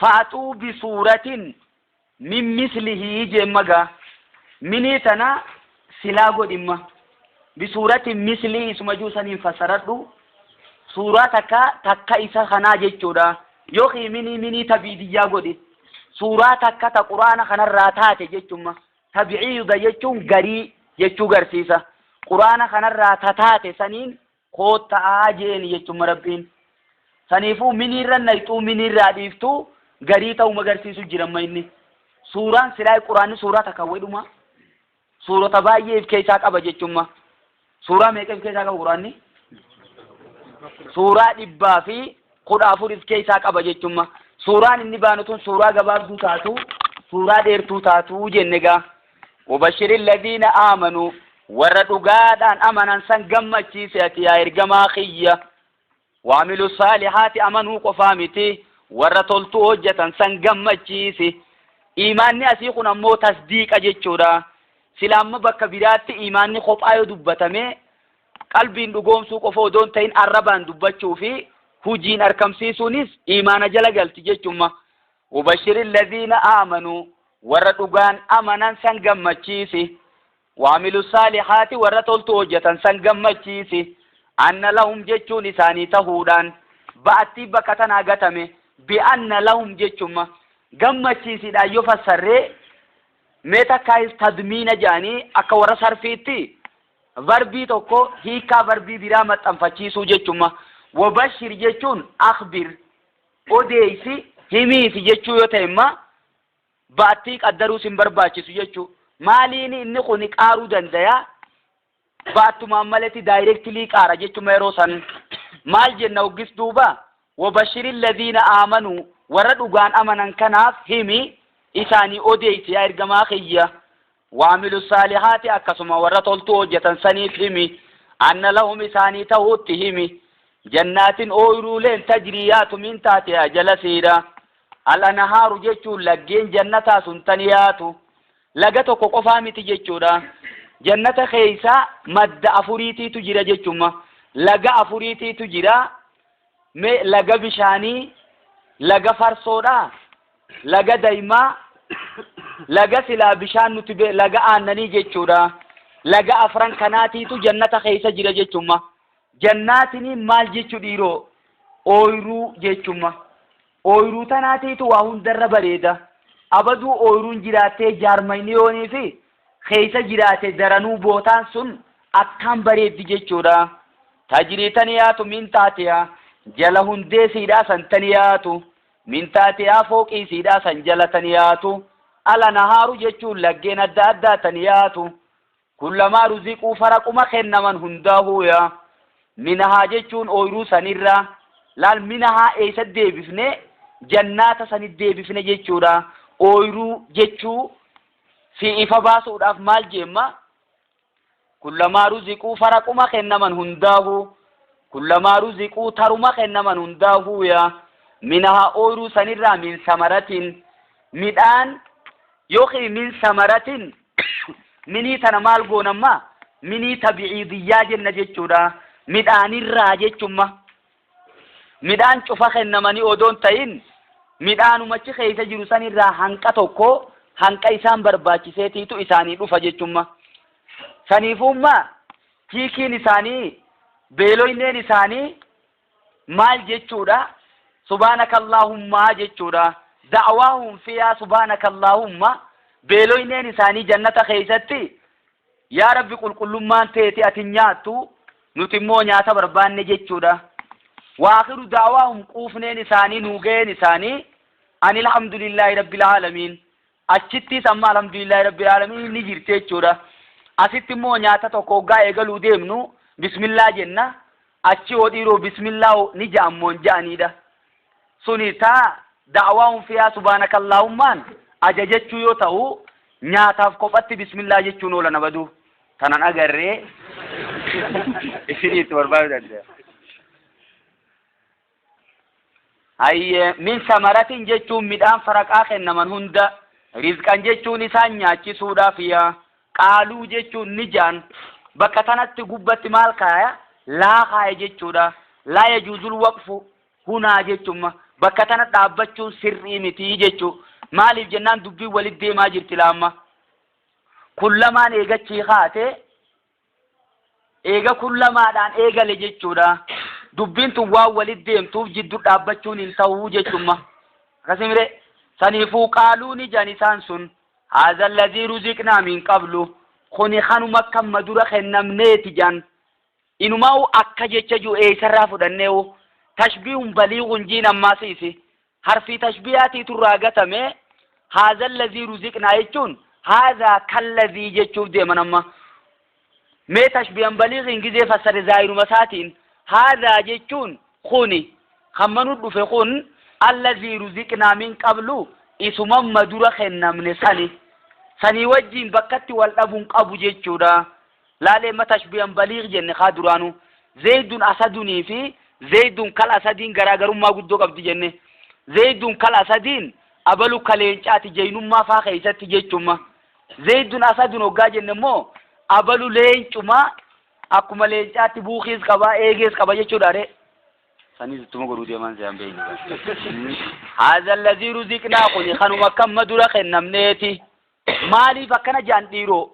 faaxuu bisuuratin min mislihi jemmaga minii tana silaa godhimma bisuuratin mislii isuma juusaniin fassaradhu suuraa takka isa kanaa jechuudha yookiin minii tabiidiyyaa godhi suuraa takka ta quraana kanarraa taate jechumma tabi'iida jechuun garii jechuu garsiisa quraana kanarraa taate saniin koottaa jeeni jechumma rabbiin saniifuu miniirra nayxuu miniirraa dhiiftuu garii ta'uu magarsiisu jiramma inni suuraan silaa quraanni suuraa takka wedhuma suurota baay'ee keessaa qaba jechumma suuraa meeqa keessaa qaba quraanni suuraa 114 keessaa qaba jechumma suuraan inni baanutun suuraa gabaabduu taatu suuraa dheertuu taatu jennegaa wabashiril ladina aamanu warra dhugaadhaan amanan san gammachiise ati yaa ergamaa kiyya waamilu saalihaati amanuu qofaa miti warra toltuu hojjetan san gammachiisi iimaanni asii kun ammoo tasdiiqa jechuudha. Silaamma bakka biraatti iimaanni kophaa yoo dubbatame qalbiin dhugoomsuu qofa odoo hin ta'in arrabaan dubbachuu fi hujiin argamsiisuunis iimaana jala galti jechuudha. وبشر الذين آمنوا وردوغان أمنا سنغمتشيسي وعملوا الصالحات وردولتو وجة سنغمتشيسي أن لهم جيشون لساني تهودان بأتي بكتنا قتمي بأن لهم جيشون غمتشيسي دا يفسر ميتا كايس تدمين جاني أكورا صرفيتي وربي توكو هيكا وربي برامت أنفتشيسو جيشون وبشر جيشون أخبر وديسي himii fi jechuu yoo ta'e imma baattii qaddaruu sin barbaachisu jechuu maaliin inni kun qaaruu dandaya baattumaan malatti daayireektilii qaara jechuma yeroo san maal jenna oggis duuba wabashiril ladhiina aamanuu warra dhugaan amanan kanaaf himii isaanii odeeysi yaa ergamaa kiyya waamilu saalihaati akkasuma warra toltuu hojjetan saniif himi anna lahum isaanii ta'uutti himi jannaatin ooyiruuleen tajriyaatu min taatihaa jala siidha الأنهار جيشو لجين جنة سنتنياتو لغتو قفا متي جيشو دا جنة خيسا مد أفوريتي تجرى جيشو ما لغا أفوريتي تجرى لغا بشاني لغا فرصودا لغا دايما لغا سلا بشان نتبه لغا آنني جيشو دا لغا أفران كناتي تو جنة خيسا جرى جيشو ما جناتني مال جيشو ديرو أويرو جيشو ما ooyiruu tanaatiitu waa hundarra bareeda abaduu ooyiruun jiraatee jaarmayniyoonii fi keessa jiraate daranuu bootaan sun akkaan bareeddi jechuudha. Tajrii taniyaatu min taatiyaa jala hundee siidhaa san taniyaatu min taatiyaa fooqii siidhaa san jala taniyaatu ala nahaaru jechuun laggeen adda addaa taniyaatu kullamaa ruziquu faraquma kennaman hundaahuuya minahaa jechuun ooyiruu sanirra laal minahaa eessa deebifne jannata sanit deebifne jechuudha ooyiruu jechuu fi ifa baasuudhaaf maal jemma kullamaa ruziquu faraquma kennaman hundaahu kullamaa ruziquu taruma kennaman hundaahu ya minahaa ooyiruu sanirraa min samaratin midhaan yookiin min samaratin minii tana maal goonamma minii tabi'idiyyaa jenna jechuudha midhaanirraa jechumma midhaan cufa kennamanii odoon ta'in midhaanumachi keessa jiru sanirraa hanqa tokko hanqa isaan barbaachiseetiitu isaanii dhufa jechumma saniifumma hiikiin isaanii beeloyneen isaanii maal jechuudha subhaanakallahumma jechuudha da'waahum fiyaa subhaanakallahumma beeloyneen isaanii jannata keessatti yaa rabbi qulqullummaan teeti ati nyaattu nuti immoo nyaata barbaanne jechuudha. وآخر دعواهم قوفنين إساني نوغين إساني أن الحمد لله رب العالمين أشتي سمى الحمد لله رب العالمين نجير تيجورا أسيت مو نياتا توقوغا إيغلو ديمنو بسم الله جنة أشي وديرو بسم الله نجام من جانيدا سنيتا دعواهم فيها سبحانك اللهم أججتشو يوتاو نياتا فقفت بسم الله جتشو نولا نبدو تنان أغري إسينيت ورباو دادا أي من ثمرات جتون مدان فرق آخر نمن هند رزقا جتون إسان نياتي سودا فيها قالوا جتون نجان بكتنات تقبت مالكايا لا خاي جتودا لا يجوز الوقف هنا جتون بكتنات دابتون سري متي جتو مال الجنان دبي ولد دي ما جرت لاما كلما نيغا شيخاتي إيغا كلما دان إيغا لجتودا dubbintu waa walit deemtuuf jiddu dhaabbachuun hin ta'uu jechumma akasimire saniifuu qaaluuni janisaan sun haadha alladhii ruziqnaa min qablu kuni kanuma kan madura kennamneeti jan inumaa akka jecha juu eessarraa fudhanneewu tashbiihun baliighun jiin ammaasiisi harfii tashbiihaatiitu irraa gatame haadha alladhii ruziqnaa jechuun haadha kalladhii jechuuf deeman amma mee tashbiihan baliighin gizee fassare zaahiruma isaatiin هذا جتون خوني خمنود بفخون الذي رزقنا من قبله اسم مدورة خنا من سني وجين بكتي والأبون أبو جتشورا لا لما تشبيه بليغ جن خادرانو زيد أسدني في زيد كل أسدين غراغر ما قد دوق أبدي جنة زيد كل أسدين abalu kaleencaati jeynummaa faa keessatti jechuma zaydun asadun hoggaa jenne immoo abalu leencuma akkuma leencaatti buuqiis qaba eegees qaba jechuudha re sanis ittuma godhuu deeman se'an beeyni haadha allazii ruziqnaa kuni kanuma kan madura kennamneeti maaliif akkana jaan dhiiroo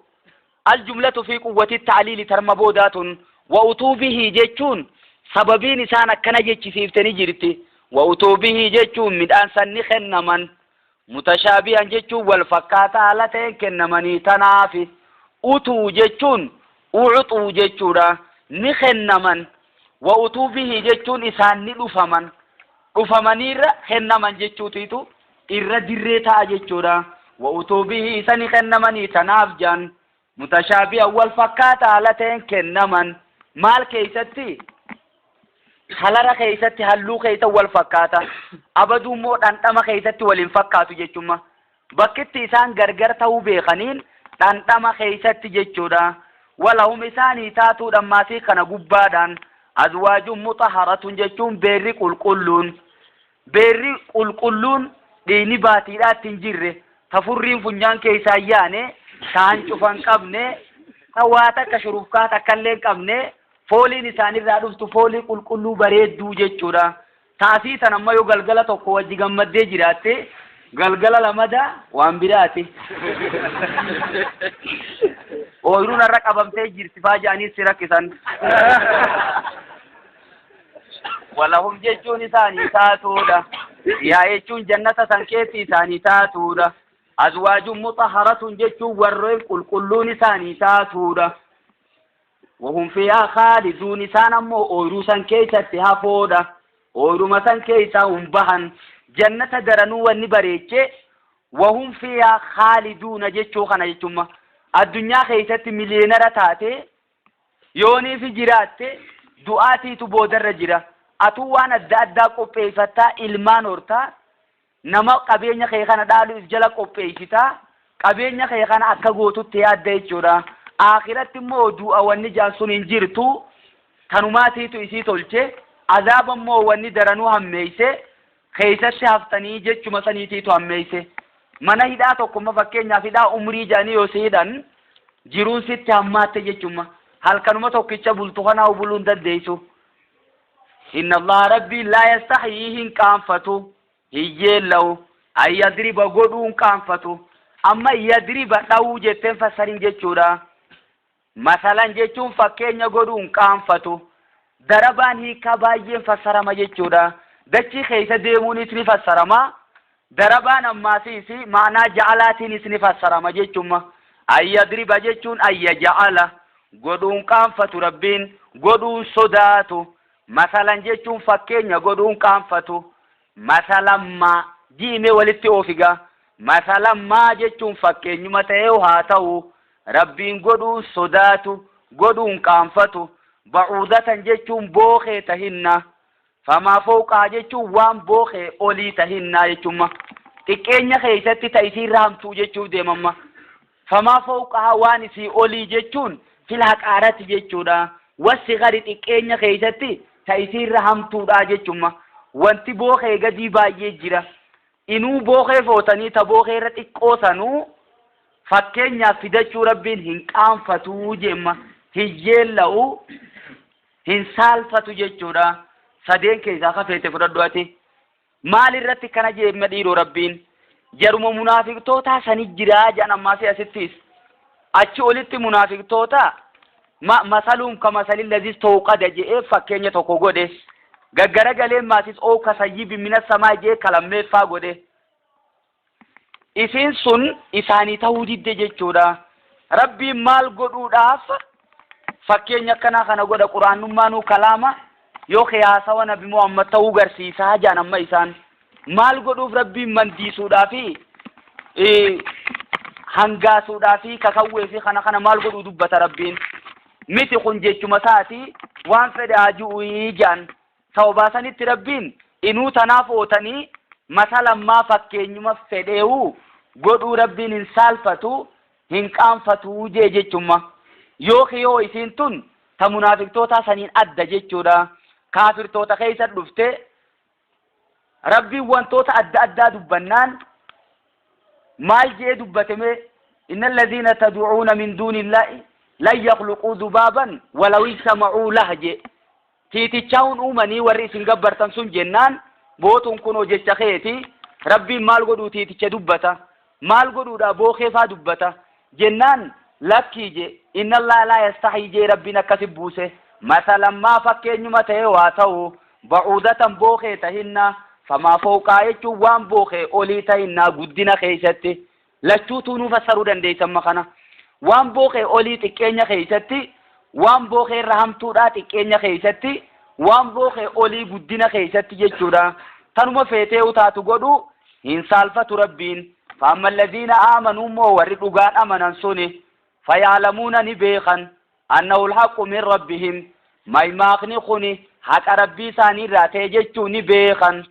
aljumlatu fi quwwati ta'liili tarma boodaatun wa utubihi jechuun sababiin isaan akkana jechisiiftanii jirti wa utubihi jechuun midhaan sanni kennaman mutashaabihan jechuun wal fakkaataa haala ta'een kennamanii tanaafi utuu jechuun u'uxuu jechuudha ni kennaman wa utubihi jechuun isaan ni dhufamaniirra kennaman jechuutiitu irra dirree ta'a jechuudha wa utubihi isa ni kennamanii tanaaf jaan mutashaabihan wal fakkaataa haala ta'een kennaman maal keessatti halara keessatti halluu keessa wal fakkaata abaduu immoo dhandhama keessatti waliin fakkaatu jechuudha bakkitti isaan gargar ta'uu beekaniin dhandhama keessatti jechuudha walahum isaanii taatuudhaan maasii kana gubbaadhaan azwaajuun mutahharatun jechuun beerri qulqulluun dhiini baatiidhaatti hin jirre tafurriin funyaan keessaa yaane taan cufan qabne waa takka shurufkaa takkallee qabne fooliin isaanirraa dhuftu foolii qulqulluu bareedduu jechuudha taasii tan amma yoo galgala tokko wajji gammaddee jiraatte galgala lamada waan biraati ooyiruun irra qabamtee jirti faajaaniis si rakkisan walahum jechuun isaanii taatuudha yaa jechuun jannata san keessi isaanii taatuudha azwaajuun mutahharatun jechuun warreen qulqulluun isaanii taatuudha وهم فيها خالدون سانمو أوروسان كيسة تهافودا أورومسان كيسة بهن جنة درنو ونبريتش وهم فيها خالدون جيتشو خنا جيتشوما الدنيا كيسة مليونير تاتي يوني في جراتي دعاتي تبودر جرا أتوانا دادا قبيفتا إلمان ورتا نما قبينيا خيخانا دالو إسجلا قبيفتا قبينيا خيخانا أكاقوتو تياد ديتشورا آخرت مو دعا واني جانسون انجرتو تنماتيتو اسي تولچه عذاب مو واني درنو هميسه خيست هفتني جيچو مسانيتيتو هميسه منا هداتو كما فكينيا فدا عمري جاني يوسيدن جيرون ست همات جيچوما هل كانوا توكيچا بولتوخنا وبولون دديسو إن الله ربي لا يستحيي كانفتو هيجلو أي يدرب غدون كانفتو أما يدرب داو جتن فسرين جيچورا مثلا jechuun fakkeenya godhuun qaanfatu darabaan hiika baay'een fassarama jechuudha dachii keessa deemuunis ni fassarama darabaan ammaasiis maanaa ja'alaatiinis ni fassarama jechuudha ayyadriba jechuun ayya ja'ala godhuun qaanfatu rabbiin godhuun sodaatu masalan jechuun fakkeenya godhuun qaanfatu masalamma diime walitti oofiga masalamma jechuun fakkeenyuma ta'ee haa ta'u rabbiin godhuun sodaatu godhuun qaanfatu ba'uudatan jechuun booqee tahinna famaa fooqaa jechuun waan booqee olii tahinna jechuudha xiqqeenya keessatti ta'isiirra hamtuu jechuuf deemamma famaa fooqaa waan isii olii jechuun filaqaarati jechuudha wasi gari xiqqeenya keessatti ta'isiirra hamtuudha jechuudha wanti booqee gadii baay'ee jira inuu booqee footanii ta booqeerra xiqqoo sanuu fakkeenyaaf fidachuu rabbiin hin qaanfatu jemma hiyyeella'u hin saalfatu jechuudha sadeen keessaa kafeete fudhadhu ati maal irratti kana jeemma dhiiroo rabbiin jaruma munaafiqtoota sani jiraa jedhan ammaasii asittis achi olitti munaafiqtoota masaluun kamasalin lazis tawqada je'ee fakkeenya tokko godhe gaggara galeen maasis oo kasayyibi minas samaa jee kalammeeffaa godhe isin sun isaanii ta'uu didde jechuudha rabbiin maal godhuudhaaf fakkeenya kana godha quraanummaanuu kalaama yoo qiyaasawa nabi Muhammad ta'uu garsiisaa jaan amma isaan maal godhuuf rabbiin mandiisuudhaafi hangaasuudhaafi kakawweefi kana maal godhuu dubbata rabbiin miti kun jechuma taati waan fedhe haju'ii jaan ta'u baasanitti rabbiin inuu tanaaf ootanii masalammaa fakkeenyuma fedheewu godhuu rabbiin hin saalfatu hin qaanfatu jechuma yoo isiin tun ta munaafiqtoota saniin adda jechuudha kaafirtoota keessa dhufte rabbiin wantoota adda addaa dubbannaan maal jee dubbatame innal ladhina tad'uuna min duni llahi lan yakhluqu dhubaban walaw istama'u lahu je tiitichaun uumanii warri isin gabbartan sun jennaan bootun kunoo jecha keeti rabbiin maal godhuu tiiticha dubbata maal godhuudha bookeefaa dubbata jennaan lakkii je inna allaha la yastahi je rabbiin akkasi buuse masalan maa fakkeenyuma ta'e waa ta'u ba'uudatan bookee tahinna famaa fooqaa jechuun waan bookee olii tahinna guddina keessatti lachuutuu nu fassaruu dandeessan makana waan bookee olii xiqqeenya keessatti waan bookee irra hamtuudha xiqqeenya keessatti waan bookee olii guddina keessatti jechuudha tanuma feetee utaatu godhu hin saalfatu rabbiin فأما الذين آمنوا مورد قال أمنا سوني فيعلمون نبيخا أنه الحق من ربهم ما يماخنقني حق ربي ثاني راتي جتو نبيخا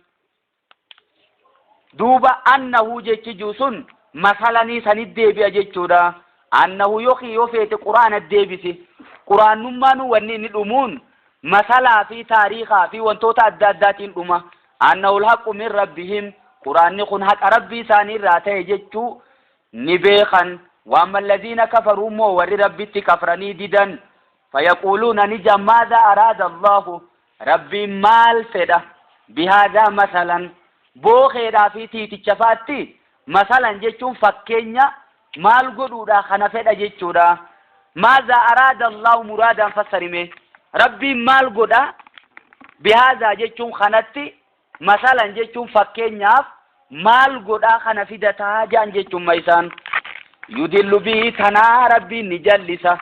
دوبا أنه جتجوسن مثلا سندي جتو دا أنه يخي يفيت قرآن الديبسي قرآن نمان ونين الأمون مثلا في تاريخا في وانتوتا الدادات الأمة أنه الحق من ربهم قرآن نقول حق ربي ثاني راتي جتو نبيخا وأما الذين كفروا مور ربي كفرني ددا فيقولون نجا ماذا أراد الله ربي مال فدا بهذا مثلا بوخيرا في تيتشفاتي مثلا جتو فكينيا مال قدودا خنا فدا جتودا ماذا أراد الله مرادا فسرمه ربي مال قدا بهذا جتو خنتي مثلا جتو فكينيا مال قدا خنا فدا جان جتو ميسان يدل به تنا ربي نجلسه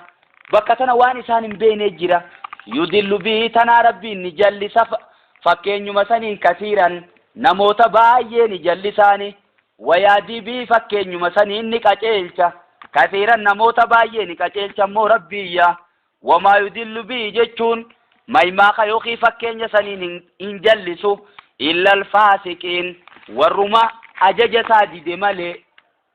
بكتنا وان إسان بين جرا يدل به تنا ربي نجلسه فكين يمسنين كثيرا نموت باي نجلساني ويادي به فكين يمسنين نكاچلچا كثيرا نموت باي نكاچلچا مو ربي يا وما يدل به جچون ما خيوخي فكين يسنين انجلسو إلا الفاسقين والرما أجج سادد ملي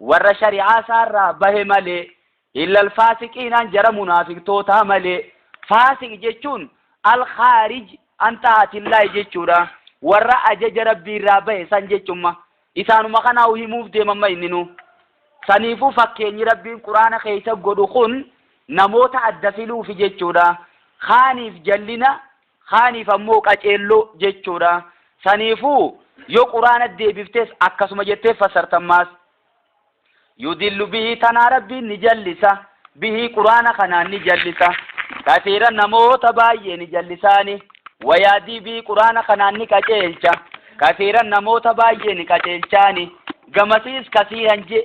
ور شريعة سارة به ملي إلا الفاسقين أن جرى منافق توتا ملي فاسق جتون الخارج أن طاعة الله جتورا ور أجج ربي رابه سن جتوما إسانو مخناو هموف ديما مينينو سنيفو فكيني ربي القرآن خيسا قدخون نموت أدفلو في جتورا خانيف جلنا خانيف أموك أجلو جتورا سنيفو يو قرآن الدي بفتس أكسما جتف فسرتماس يدل به تنا ربي نجلسه به قرآن خنا نجلسه كثيرا نموت باي نجلساني ويادي به قرآن خنا نكاچلچا كثيرا نموت باي نكاچلچاني غمسيس كثيرا جي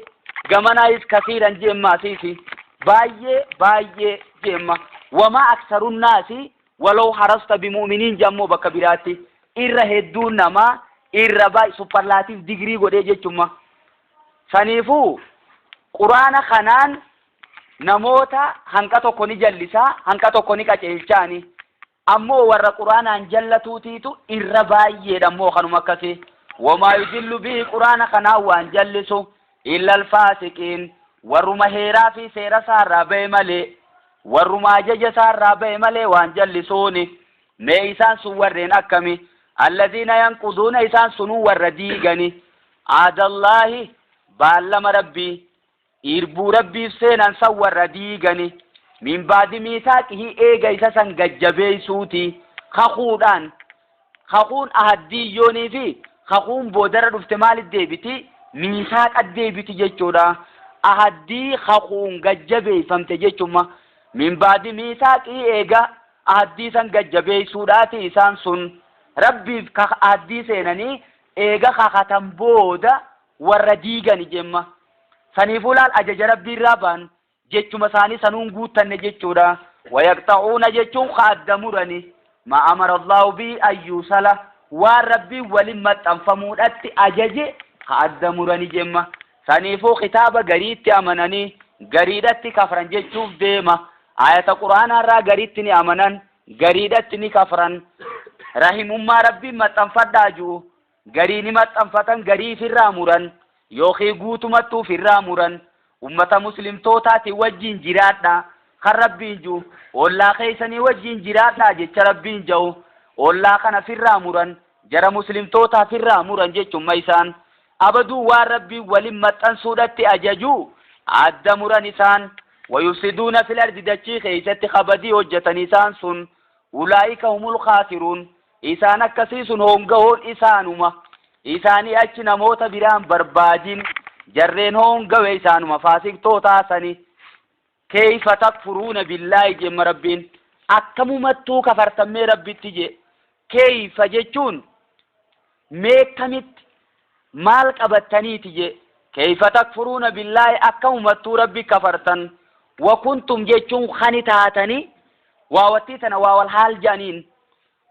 غمنايس كثيرا جي ماسيسي باي جيما وما أكثر الناس ولو حرصت بمؤمنين جمو بكبيراتي إرهدون نما إرباي سوبرلاتيف ديغري غودي جچما سنيفو قرآن خنان نموتا هنكا توكو نجلسا هنكا توكو نكاچلچاني أمو ور قرآن أنجلتو تيتو إرباي دمو خنو مكسي وما يدل به قرآن خنا وانجلسو إلا الفاسقين ورما هيرا في سيرا سارا بيمالي ورما جج سارا بيمالي وانجلسوني ميسان سوورين أكمي الذين ينقضون إسان سنو ورديغني عاد الله بالما ربي إربو ربي سينان سور رديغني من بعد ميثاقه إيغا إساسا قجبي سوتي خخون أهدي يوني في خخون بودر افتمال الديبتي ميثاق الديبتي جيشودا أهدي خخون قجبي فمت جيشوما من بعد ميثاقه إيغا أهدي سن قجبي سوداتي إسان سن ربي أهدي سيناني إيغا خختم بودا ورديغني جمّا سنيفولال أجج ربي رابان جيتشو مساني سنون قوتن جيتشودا ويقطعون جيتشون خادمورني ما أمر الله بي أن يوصله والربي ولما تنفمون أجج خادمورني جمّا سنيفو خطابة قريت أمناني قريدت كفران جيتشوف ديما آية القرآن را قريتني أمنان قريدتني كفران رحم ما ربي ما تنفداجو قريني ما تنفتن قري في الراموران يوخي قوتمتو في الراموران أمة مسلم توتاتي وجين جراتنا خربين جو والله خيساني وجين جراتنا جيش ربين جو والله خنا في الراموران جرى مسلم توتا في الراموران جيش ميسان abaduu waan rabbii waliin maxxansuudhatti ajaju adda muran isaan wayufsiduuna fil ardi dachii keessatti kabadii hojjetan isaan sun ulaa'ika humul khaasiruun isaan akkasii sun hongahoon isaanuma isaanii achi namoota biraan barbaadin jarreen hongawe isaanuma faasiqtootaa sani kayfa takfuruuna billaahi jemma rabbiin akkamumattuu kafartammee rabbitti je kayfa jechuun meekkamitti maal qabattaniiti je kayfa takfuruuna billaahi akkamumattuu rabbi kafartan وكنتم جيتشون خانتاتني واوتيتنا واوالحال جانين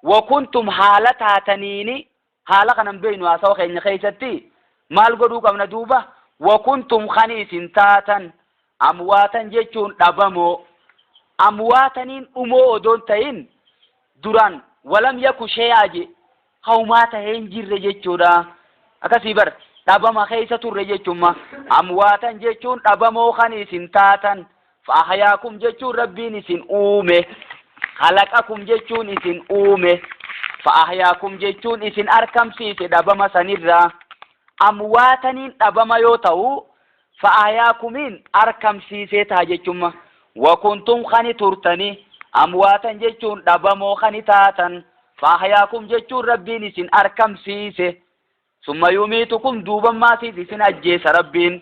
وكنتم حالتاتنيني حالقنا بين واسوخ إن خيستي مال قدوك من دوبة وكنتم خانيسين تاتا أمواتا جيتشون أبامو أمواتنين أمو دونتين دران ولم يكو شيئاجي قوماتا هنجر جيتشودا أكسيبر أباما خيسة الرجيتشوما أمواتا جيتشون أبامو خانيسين تاتا فأحياكم جتون ربين إسن أومه خلقكم جتون إسن أومه فأحياكم جتون إسن أركم سيسي دبما سنرى أمواتنين دبما يوتو فأحياكمين أركم سيسي تاجتما وكنتم خاني ترتني أمواتا جتون دبما خاني تاتا فأحياكم جتون ربين إسن أركم سيسي ثم يميتكم دوبا ما سيسي إسن أجيس ربين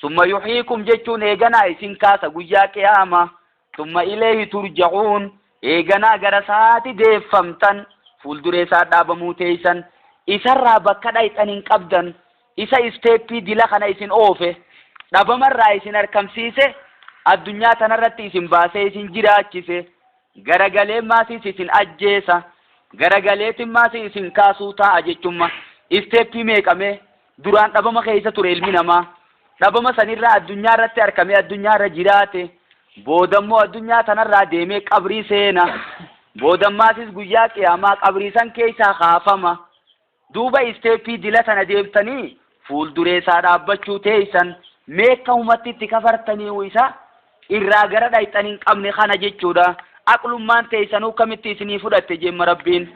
ثم يحييكم جتون إيغانا إسن كاسا قجا قياما ثم إليه ترجعون إيغانا غرساتي ديفمتن فولدريسا دابموتيسن إسا رابكا إسانين قبدن إسا إستيبي دلخنا إسن أوفي دابمر إسن أركمسيسي الدنيا تنرت إسن باسي إسن جراچيسي غرغالي ماسي إسن أجيسا غرغالي ماسي إسن كاسوتا أجيچما إستيبي ميكامي duraan dhabama keessa ture ilmi namaa dhabama sanirraa addunyaa irratti argamee addunyaa irra jiraate boodammoo addunyaa tanarraa deemee qabrii seena boodammaasis guyyaa qiyaamaa qabrii san keessaa kaafama duuba isteeppii dila sana deebtanii fuuldureessaa dhaabbachuu teessan meekka ummatti itti kafartanii isa irraa gara dhayxan hin qabne kana jechuudha aqlummaan teessanuu kamitti isinii fudhatte jemma rabbiin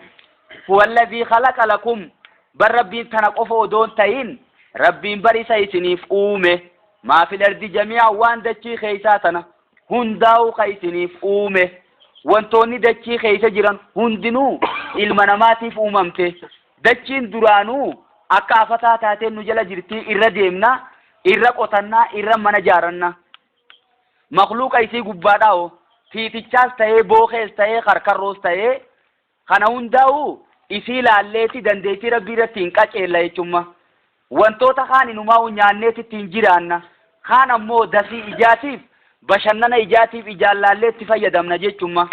huwalladhii khalaqa lakum bar rabbiin tana qofa odoon ta'in rabbiin bar isa isiniif uume maa fil ardi jamii'an waan dachii keessaa tana hundaa'u ka isiniif uume wantoonni dachii keessa jiran hundinuu ilma namaatiif uumamte dachiin duraanuu akka afataa taateen nu jala jirtii irra deemna irra qotannaa irra mana jaaranna makhluuqa isii gubbaadhaa'o tiitichaas ta'ee bookees ta'ee karkarroos ta'ee kana hundaa'u isii laalleeti dandeettii rabbii irratti hin qaceella jechuudha wantoota kaan inumaa nyaanneeti ittiin jiraanna kaan ammoo dasii ijaatiif bashannana ijaatiif ijaallaalleetti fayyadamna jechuudha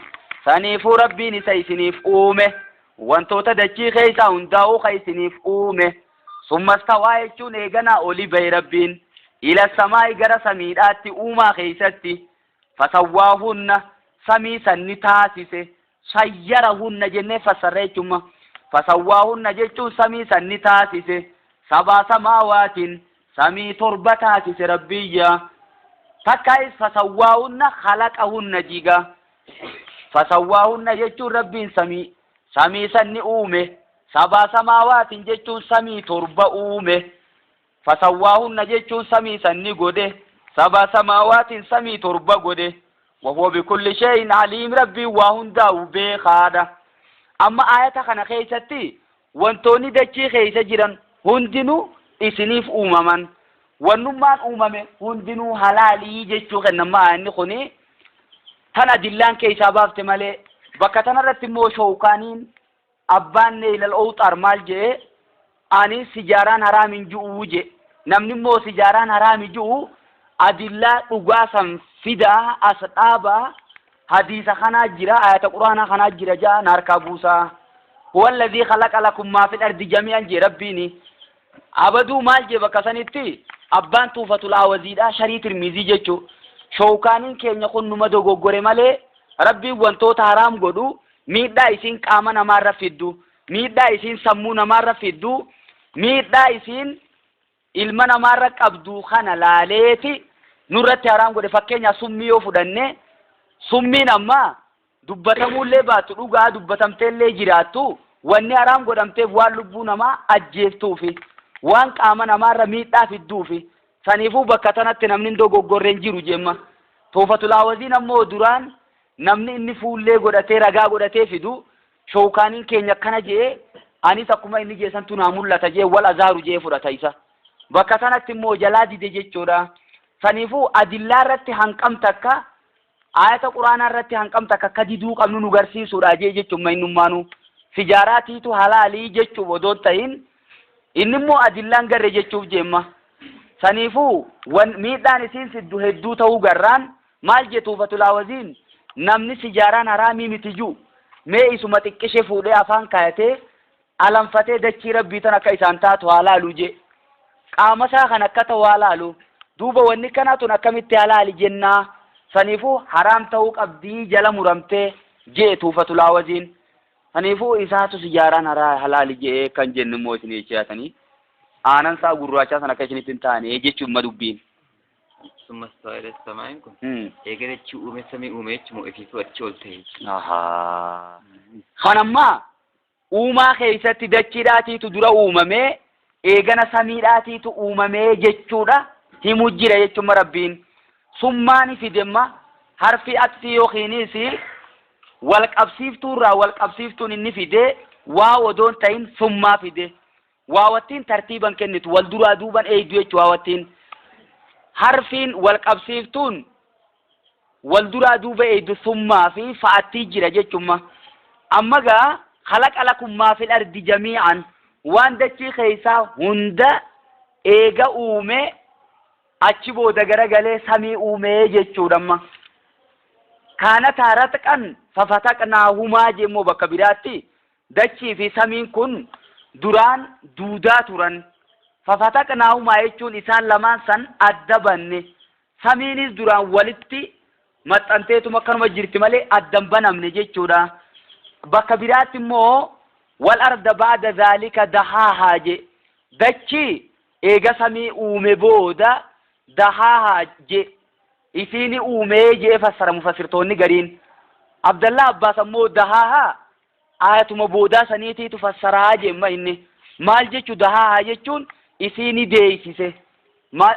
saniifuu rabbiin isa isiniif uume wantoota dachii keessaa hundaa'uu ka isiniif uume summastawaa jechuun eeganaa olii bahe rabbiin ila samaa'i gara samiidhaatti uumaa keessatti fasawwaahunna samii sanni taasise sayyarahunna jennee fassarra jechuudha fasawwaahunna jechuun samii sanni taasise sabaa samaawaatiin samii torba taasise rabbiyya takkaayis fasawwaahunna khalaqahunna jiga fasawwaahunna jechuun rabbiin samii sanni uume sabaa samaawaatiin jechuun samii torba uume fasawwaahunna jechuun samii sanni godhe sabaa samaawaatiin samii torba godhe وهو بكل شيء عليم ربي وهنداو بخادا أما آية خنا خيستي وانتوني دچي خيس جيران هندنو اسنيف أمما ونمان أمم هندنو حلالي جيشو خنما أني خوني تنا دلان كيسا بافت مالي بكتنا رتمو شوكانين أبان إلى الأوت أرمال جي أني سجاران حرام جو جي نمنمو سجاران حرام جو أدلة أقاسم فدا أسطابا حديث خنا جرا آية القرآن خنا جرا جا ناركابوسا هو الذي خلق لكم ما في الأرض جميعا جي ربيني أبدو مال جي بكسانيتي أبان توفة الأوزيدا شريط الميزي جيشو شوكانين كي نكون نمدو غوري مالي ربي وانتو تحرام قدو ميدا إسين كامنا مارا فيدو ميدا إسين سمونا مارا فيدو ميدا إسين ilmana marra qabdu kana laaleeti nurratti haram godhe fakkeenya summii yoo fudhanne summiin amma dubbatamuullee baatu dhugaa dubbatamteellee jiraattu wanni haram godhamteef waan lubbuu namaa ajjeeftuufi waan qaama namaarra miidhaa fidduufi saniifuu bakka tanatti namni dogoggorreen jiru jemma. Tuufatul Haawaziin ammoo duraan namni inni fuullee godhatee ragaa godhatee fidu shookaaniin keenya akkana jee anis akkuma inni jeesantu naa mul'ata jee wal azaaru jee fudhata isa. Bakka tanatti immoo jalaa dide jechuudha. Saniifuu adillaa irratti hanqamta akka ayata quraanaa irratti hanqamta akka diduu qabnu nu garsiisuudha jee jechuun innummaanu sijaaraatiitu halaalii jechuuf odoon ta'in inni immoo adillaan garre jechuuf jemma. Saniifuu miidhaan isiin siddu hedduu ta'uu garraan maal je Tuufatul Haawaziin namni sijaaraan haraamii miti juu mee isuma xiqqishee fuudhee afaan kaayatee alanfatee dachii rabbii tan akka isaan taatu haa laalu je. Qaama isaa kan akka ta'u haa laalu. Duuba wanni kanaatun akkamitti halaali jennaa. Saniifuu haraam ta'uu qabdii jala muramtee jee Tuufatul Haawaziin. Saniifuu isaatu sijaaraan halaali jee kan jennu immoo isin jechaatanii aanan isaa gurraachaa sana akka isinitti hin taane jechuun madubbiin. Summa stawa ila samaa'iin kun eega dachii uume samii uume jechuun ifiitu achi ol ta'e. Kanammaa uumaa keessatti dachiidhaatiitu dura uumamee eegana samiidhaatiitu uumamee jechuudha himu jira jechuun rabbiin. Summaani fidemma harfi aksi yookiinis walqabsiiftuurraa walqabsiiftuun inni fide waa odoon ta'in summaa fide. Waawattiin tartiiban kennitu wal duraa duuban eeydu jechuudha waawattiin. Harfiin walqabsiiftuun wal duraa duuba eeydu summaa fi fa'attii jira jechuudha. Amma gaa khalaqa lakum maa fil ardi jamii'an waan dachii keessaa hunda eega uume achi booda garagalee samii uumee jechuudha amma. Kaanataa ratqan fafataqnaahumaa jemmoo bakka biraatti dachii fi samiin kun duraan duudaa turan. Fafataqnaahumaa jechuun isaan lamaan san adda banne. Samiinis duraan walitti maxxanteetuma akkanuma jirti malee addan banamne jechuudha. Bakka biraatti immoo wal arda ba'da zaalika dahaahaa je. Dachii eega samii uume booda dahaahaa je. Isiini uumee jee fassara mufassirtoonni gariin. Abdallah Abbaas ammoo dahaahaa ayatuma boodaa saniitiitu fassaraa jemma inni. Maal jechu dahaahaa jechuun isiini deeysise.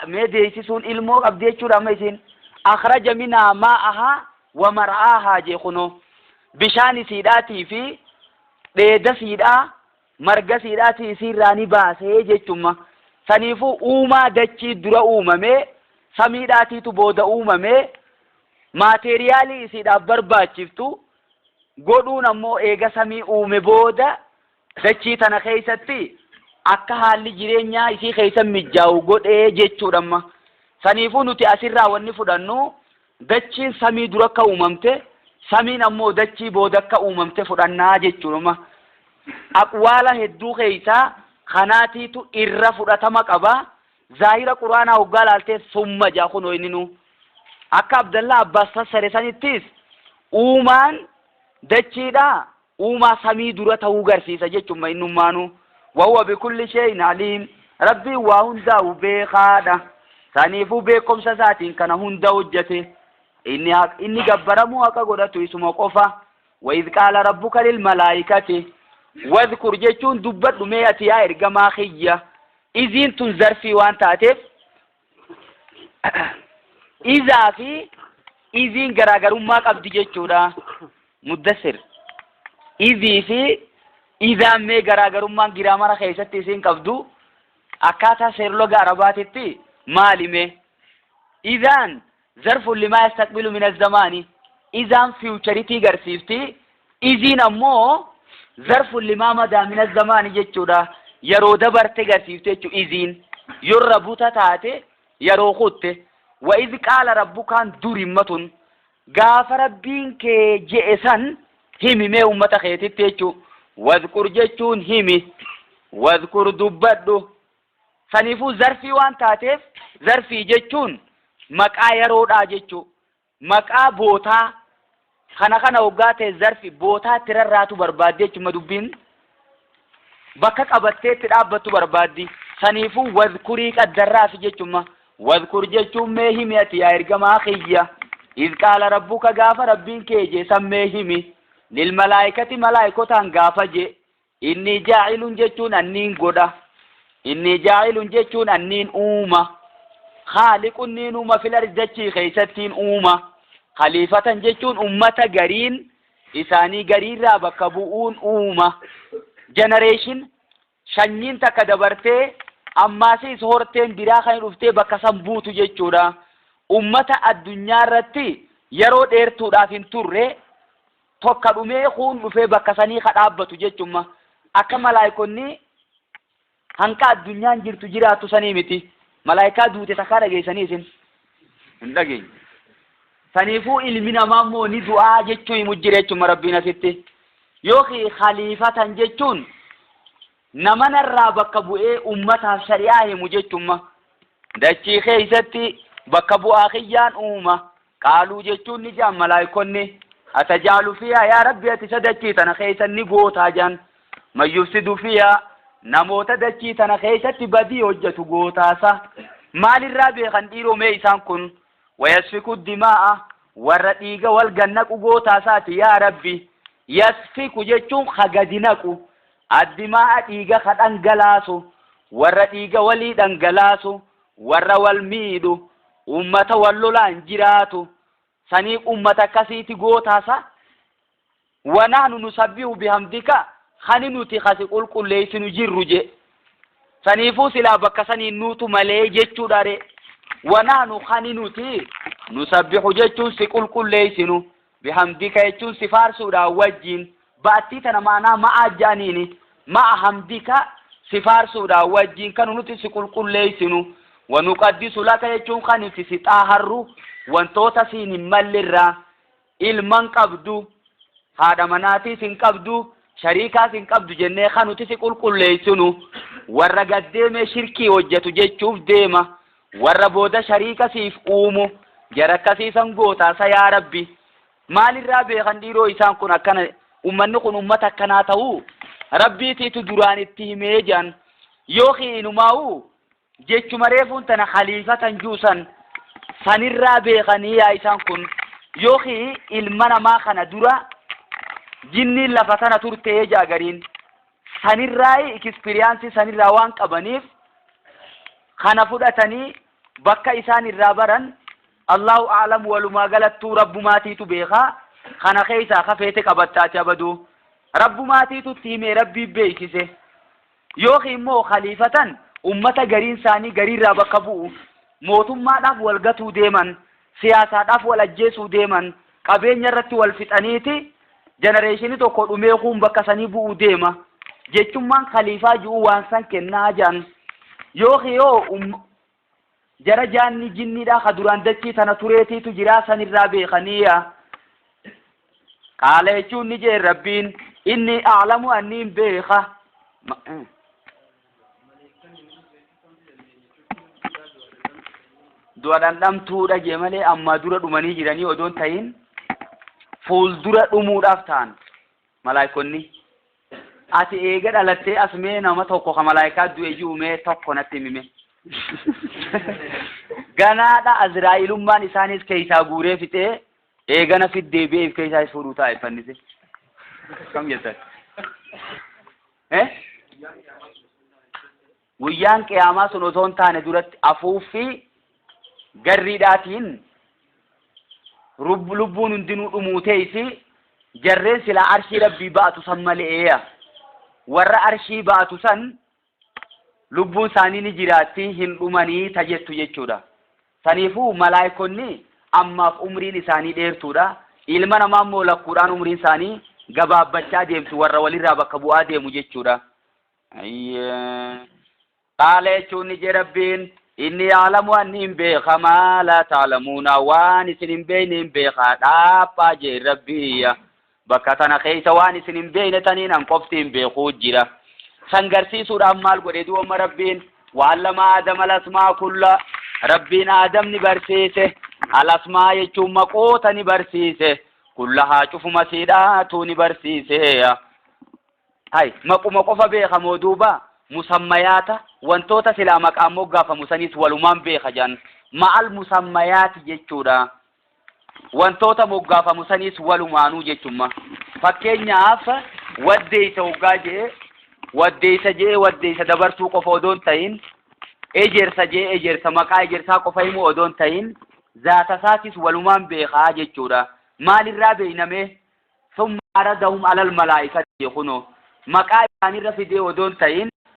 Mee deeysisuun ilmoo qabdi jechuudha amma isiin. Akhraja minhaa maa'ahaa wa mar'aahaa jee kunoo. Bishaan isiidhaatii fi dheeda siidhaa marga siidhaatii isiirraa ni baasee jechumma. Saniifuu uumaa dachii dura uumamee samiidhaatiitu booda uumamee maateeriyaalii isiidhaaf barbaachiftu godhuun ammoo eega samii uume booda dachii tana keessatti akka haalli jireenyaa isii keessa mijaa'u godhee jechuudha. Saniifuu nuti asirraa wanni fudhannu dachiin samii dura akka uumamte samiin ammoo dachii booda akka uumamte fudhannaa jechuudha. Aqwaala hedduu keessaa kanaatiitu irra fudhatama qaba. Zaahira quraanaa hoggaa laaltee summa jaa kunoo inni nu. Akka Abdallah Abbaas fassare sanittis uumaan dachiidhaa uumaa samii dura ta'uu garsiisa jechuudha innummaanu. Wahuwa bikulli shay'in aliim. Rabbiin waa hundaa'u beekaadha. Saniifuu beekumsa isaatiin kana hunda hojjete. Inni gabbaramuu akka godhatu isuma qofa. وإذ قال ربك للملائكة واذكر جيتون دبت مئة يا إرجما خيّة إذن تنزر في وان تاتف إذا في إذن غراغر ما قبض جيتونا مدسر إذي في إذا مي غراغر ما غرامر خيست إذن قبضو أكاتا سيرلوغ عرباتي مالي مي إذن ظرف لما يستقبل من الزمان إذن فيوچريتي غرسيفتي إذن أمو ظرف لما مدى من الزمان جيتشودا يرو دبرت غرسيفتي إذن يربوتا تاتي يرو خدت وإذ قال ربك درمة غاف ربين كي جئسان همي مي أمتا خيتي تيچو واذكر جيتشون همي واذكر دبدو سنفو ظرفي وان تاتيف ظرفي جيتشون مقا يرودا جيتشو مقا بوتا خنا وغاته ظرفي بوتا ترراتو بربادي جما دبين بكا قبته تدابتو بربادي سنيفو واذكري قدراف جچما واذكر جچم مهميت يا ارغما خيا اذ قال ربك غاف ربين كيجي سميهمي للملائكه ملائكتان غافجي اني جاعل جچون انين غدا إني جاعل جيتون أنين أوما خالق نين أوما في الأرض دجي خيستين أوما خليفة جيتون أمة قرين إساني قرين رابك بؤون أوما جنريشن شنين تكدبرتي أما سيس هورتين براخين رفتي بكسن بوتو جيتشورا أمة الدنيا رتي يرو ديرتو دافين توري توكا دومي خون رفي بكسني خطابتو جيتشوما أكا ملايكوني هنكا الدنيا جرتو جراتو سنيمتي ملايكا دوتي تكارا جيسانيسين اندقين سنيفو إلمنا مامو ندعا جيتشوي مجريتشوما ربنا ستي يوخي خليفة جيتشون نمنا الرابك بؤي أمتها شريعه مجتمة دچي خيستي بكبو آخيان أمة قالوا جتون نجام ملايكوني أتجعل فيها يا ربي أتسدچي تنخيسا نقوتا جان ما يفسد فيها نموت دچي تنخيستي بدي وجتو قوتاسا مال الرابي خنديرو ميسان كن ويسفك الدماء والرقيق والقنق قوتاسات يا ربي يسفك جتون خقدنكو الدماء ديغا خدنغلاسو ورا ديغا ولي دنغلاسو ورا والميدو امته ولولان جيراتو سني امته كسيتي غوتاسا ونحن نسبح بحمدك خنينوتي خاسي قل ليسنو جيروجي سني فوسلا بكسني نوتو مالي جچو داري ونحن خنينوتي نسبح جچو سي قل ليسنو بحمدك يچو سفارسو دا وجين باتي تنا معنا ما أجانيني ما حمدك سفار سودا وجين كانوا نتسكول كل ليسنو ونقدس لك يجون خاني تستاهروا وانتوتا سين ملرا المن قبدو هذا مناتي سين قبدو شريكا سين قبدو جنة خانوا تسكول كل ليسنو ورا قديم شركي وجتو جتشوف ديما ورا بودا شريكا سيف قومو جركا سيسان قوتا سيا ربي مال الرابي خنديرو إسان كنا كان ummanni kun ummata akkanaa ta'uu rabbiitiitu duraan itti himee jiran yookiin inumaa'uu jechuma reefuun tana khaliifatan juusan sanirraa beekanii yaa isaan kun yookiin ilma namaa kana dura jinniin lafa tana turtee jaagariin sanirraa ekspiriyaansii sanirraa waan qabaniif kana fudhatanii bakka isaan irraa baran Allahu a'lam walumaa galattuu rabbumaatiitu beekaa خنا خيسا خفيتك أبتات أبدو رب ما تيتو تيمي ربي بيكسه يوخي مو خليفة أمة غرين ساني غرين رابقبو موتم ما داف والغتو ديمن سياسة داف والجيسو ديمن قبين يرتي والفتانيتي جنريشني تو قد أميقوم بكساني بو ديما جيتم من خليفة جو وانسان كناجان يوخي يو جرجان جني دا خدران دكي تنطريتي تجراسان الرابي خنية قال يجون نجي ربين إني أعلم أني بيخة دوادان دم تورا جمالي أما دورا دوماني جيراني ودون تاين فول دورا دومور أفتان ملايكوني أتي إيغد ألتي أسمي نما توقو خملايكات دو يجو مي توقو نتمي مي غانا دا أزرائيل أمان إسانيس كيسا غوري فتي إيغانا في الدبي كيسا يسفروتا إفنسي كم يسر ويان قياما سنوتون تاني دورت أفوفي غريداتين لبون اندنو اموتيسي جرين سلا عرشي ربي باتو سمالي ايه ورى عرشي باتو سن لبون ساني نجراتي هن اماني تجتو جتشودا سنيفو ملايكوني أما في عمرين إساني ديرتودا إلما نمامو لقرآن عمرين إساني قباب بچا ديمتو ورى ولي رابا كبوا ديمو جتشودا قال يچوني جربين إني أعلم أني بيخا ما لا تعلمون واني سنين بيني بيخا دابا جي ربي بكتنا خيسا واني سنين بين تنين أنقفتين بيخو جيرا سنگرسي سورة أمال قريدو أم ربين وعلم آدم الأسماء كلها ربين آدم نبرسيسه الأسماء يچوم مقوتا نبرسيسه كلها شوف مسيداتو نبرسيسه هاي مقوفا بيخا مودوبا مسميات وانتوتا سلا مقام موقفا مسانيس والومان بيخا جان مع المسميات جيتشورا وانتوتا موقفا مسانيس والومانو جيتشوما فكين نعاف ودي توقاجي waddeessa jee waddeessa dabarsuu qofa odoon ta'in ejersa jee ejersa maqaa ejersaa qofa himuu odoon ta'in zaata isaatis walumaan beekaa jechuudha. maalirraa beeyname ثم عرضهم على الملائكة يخونوا مقا isaanirra fidee odoon ta'in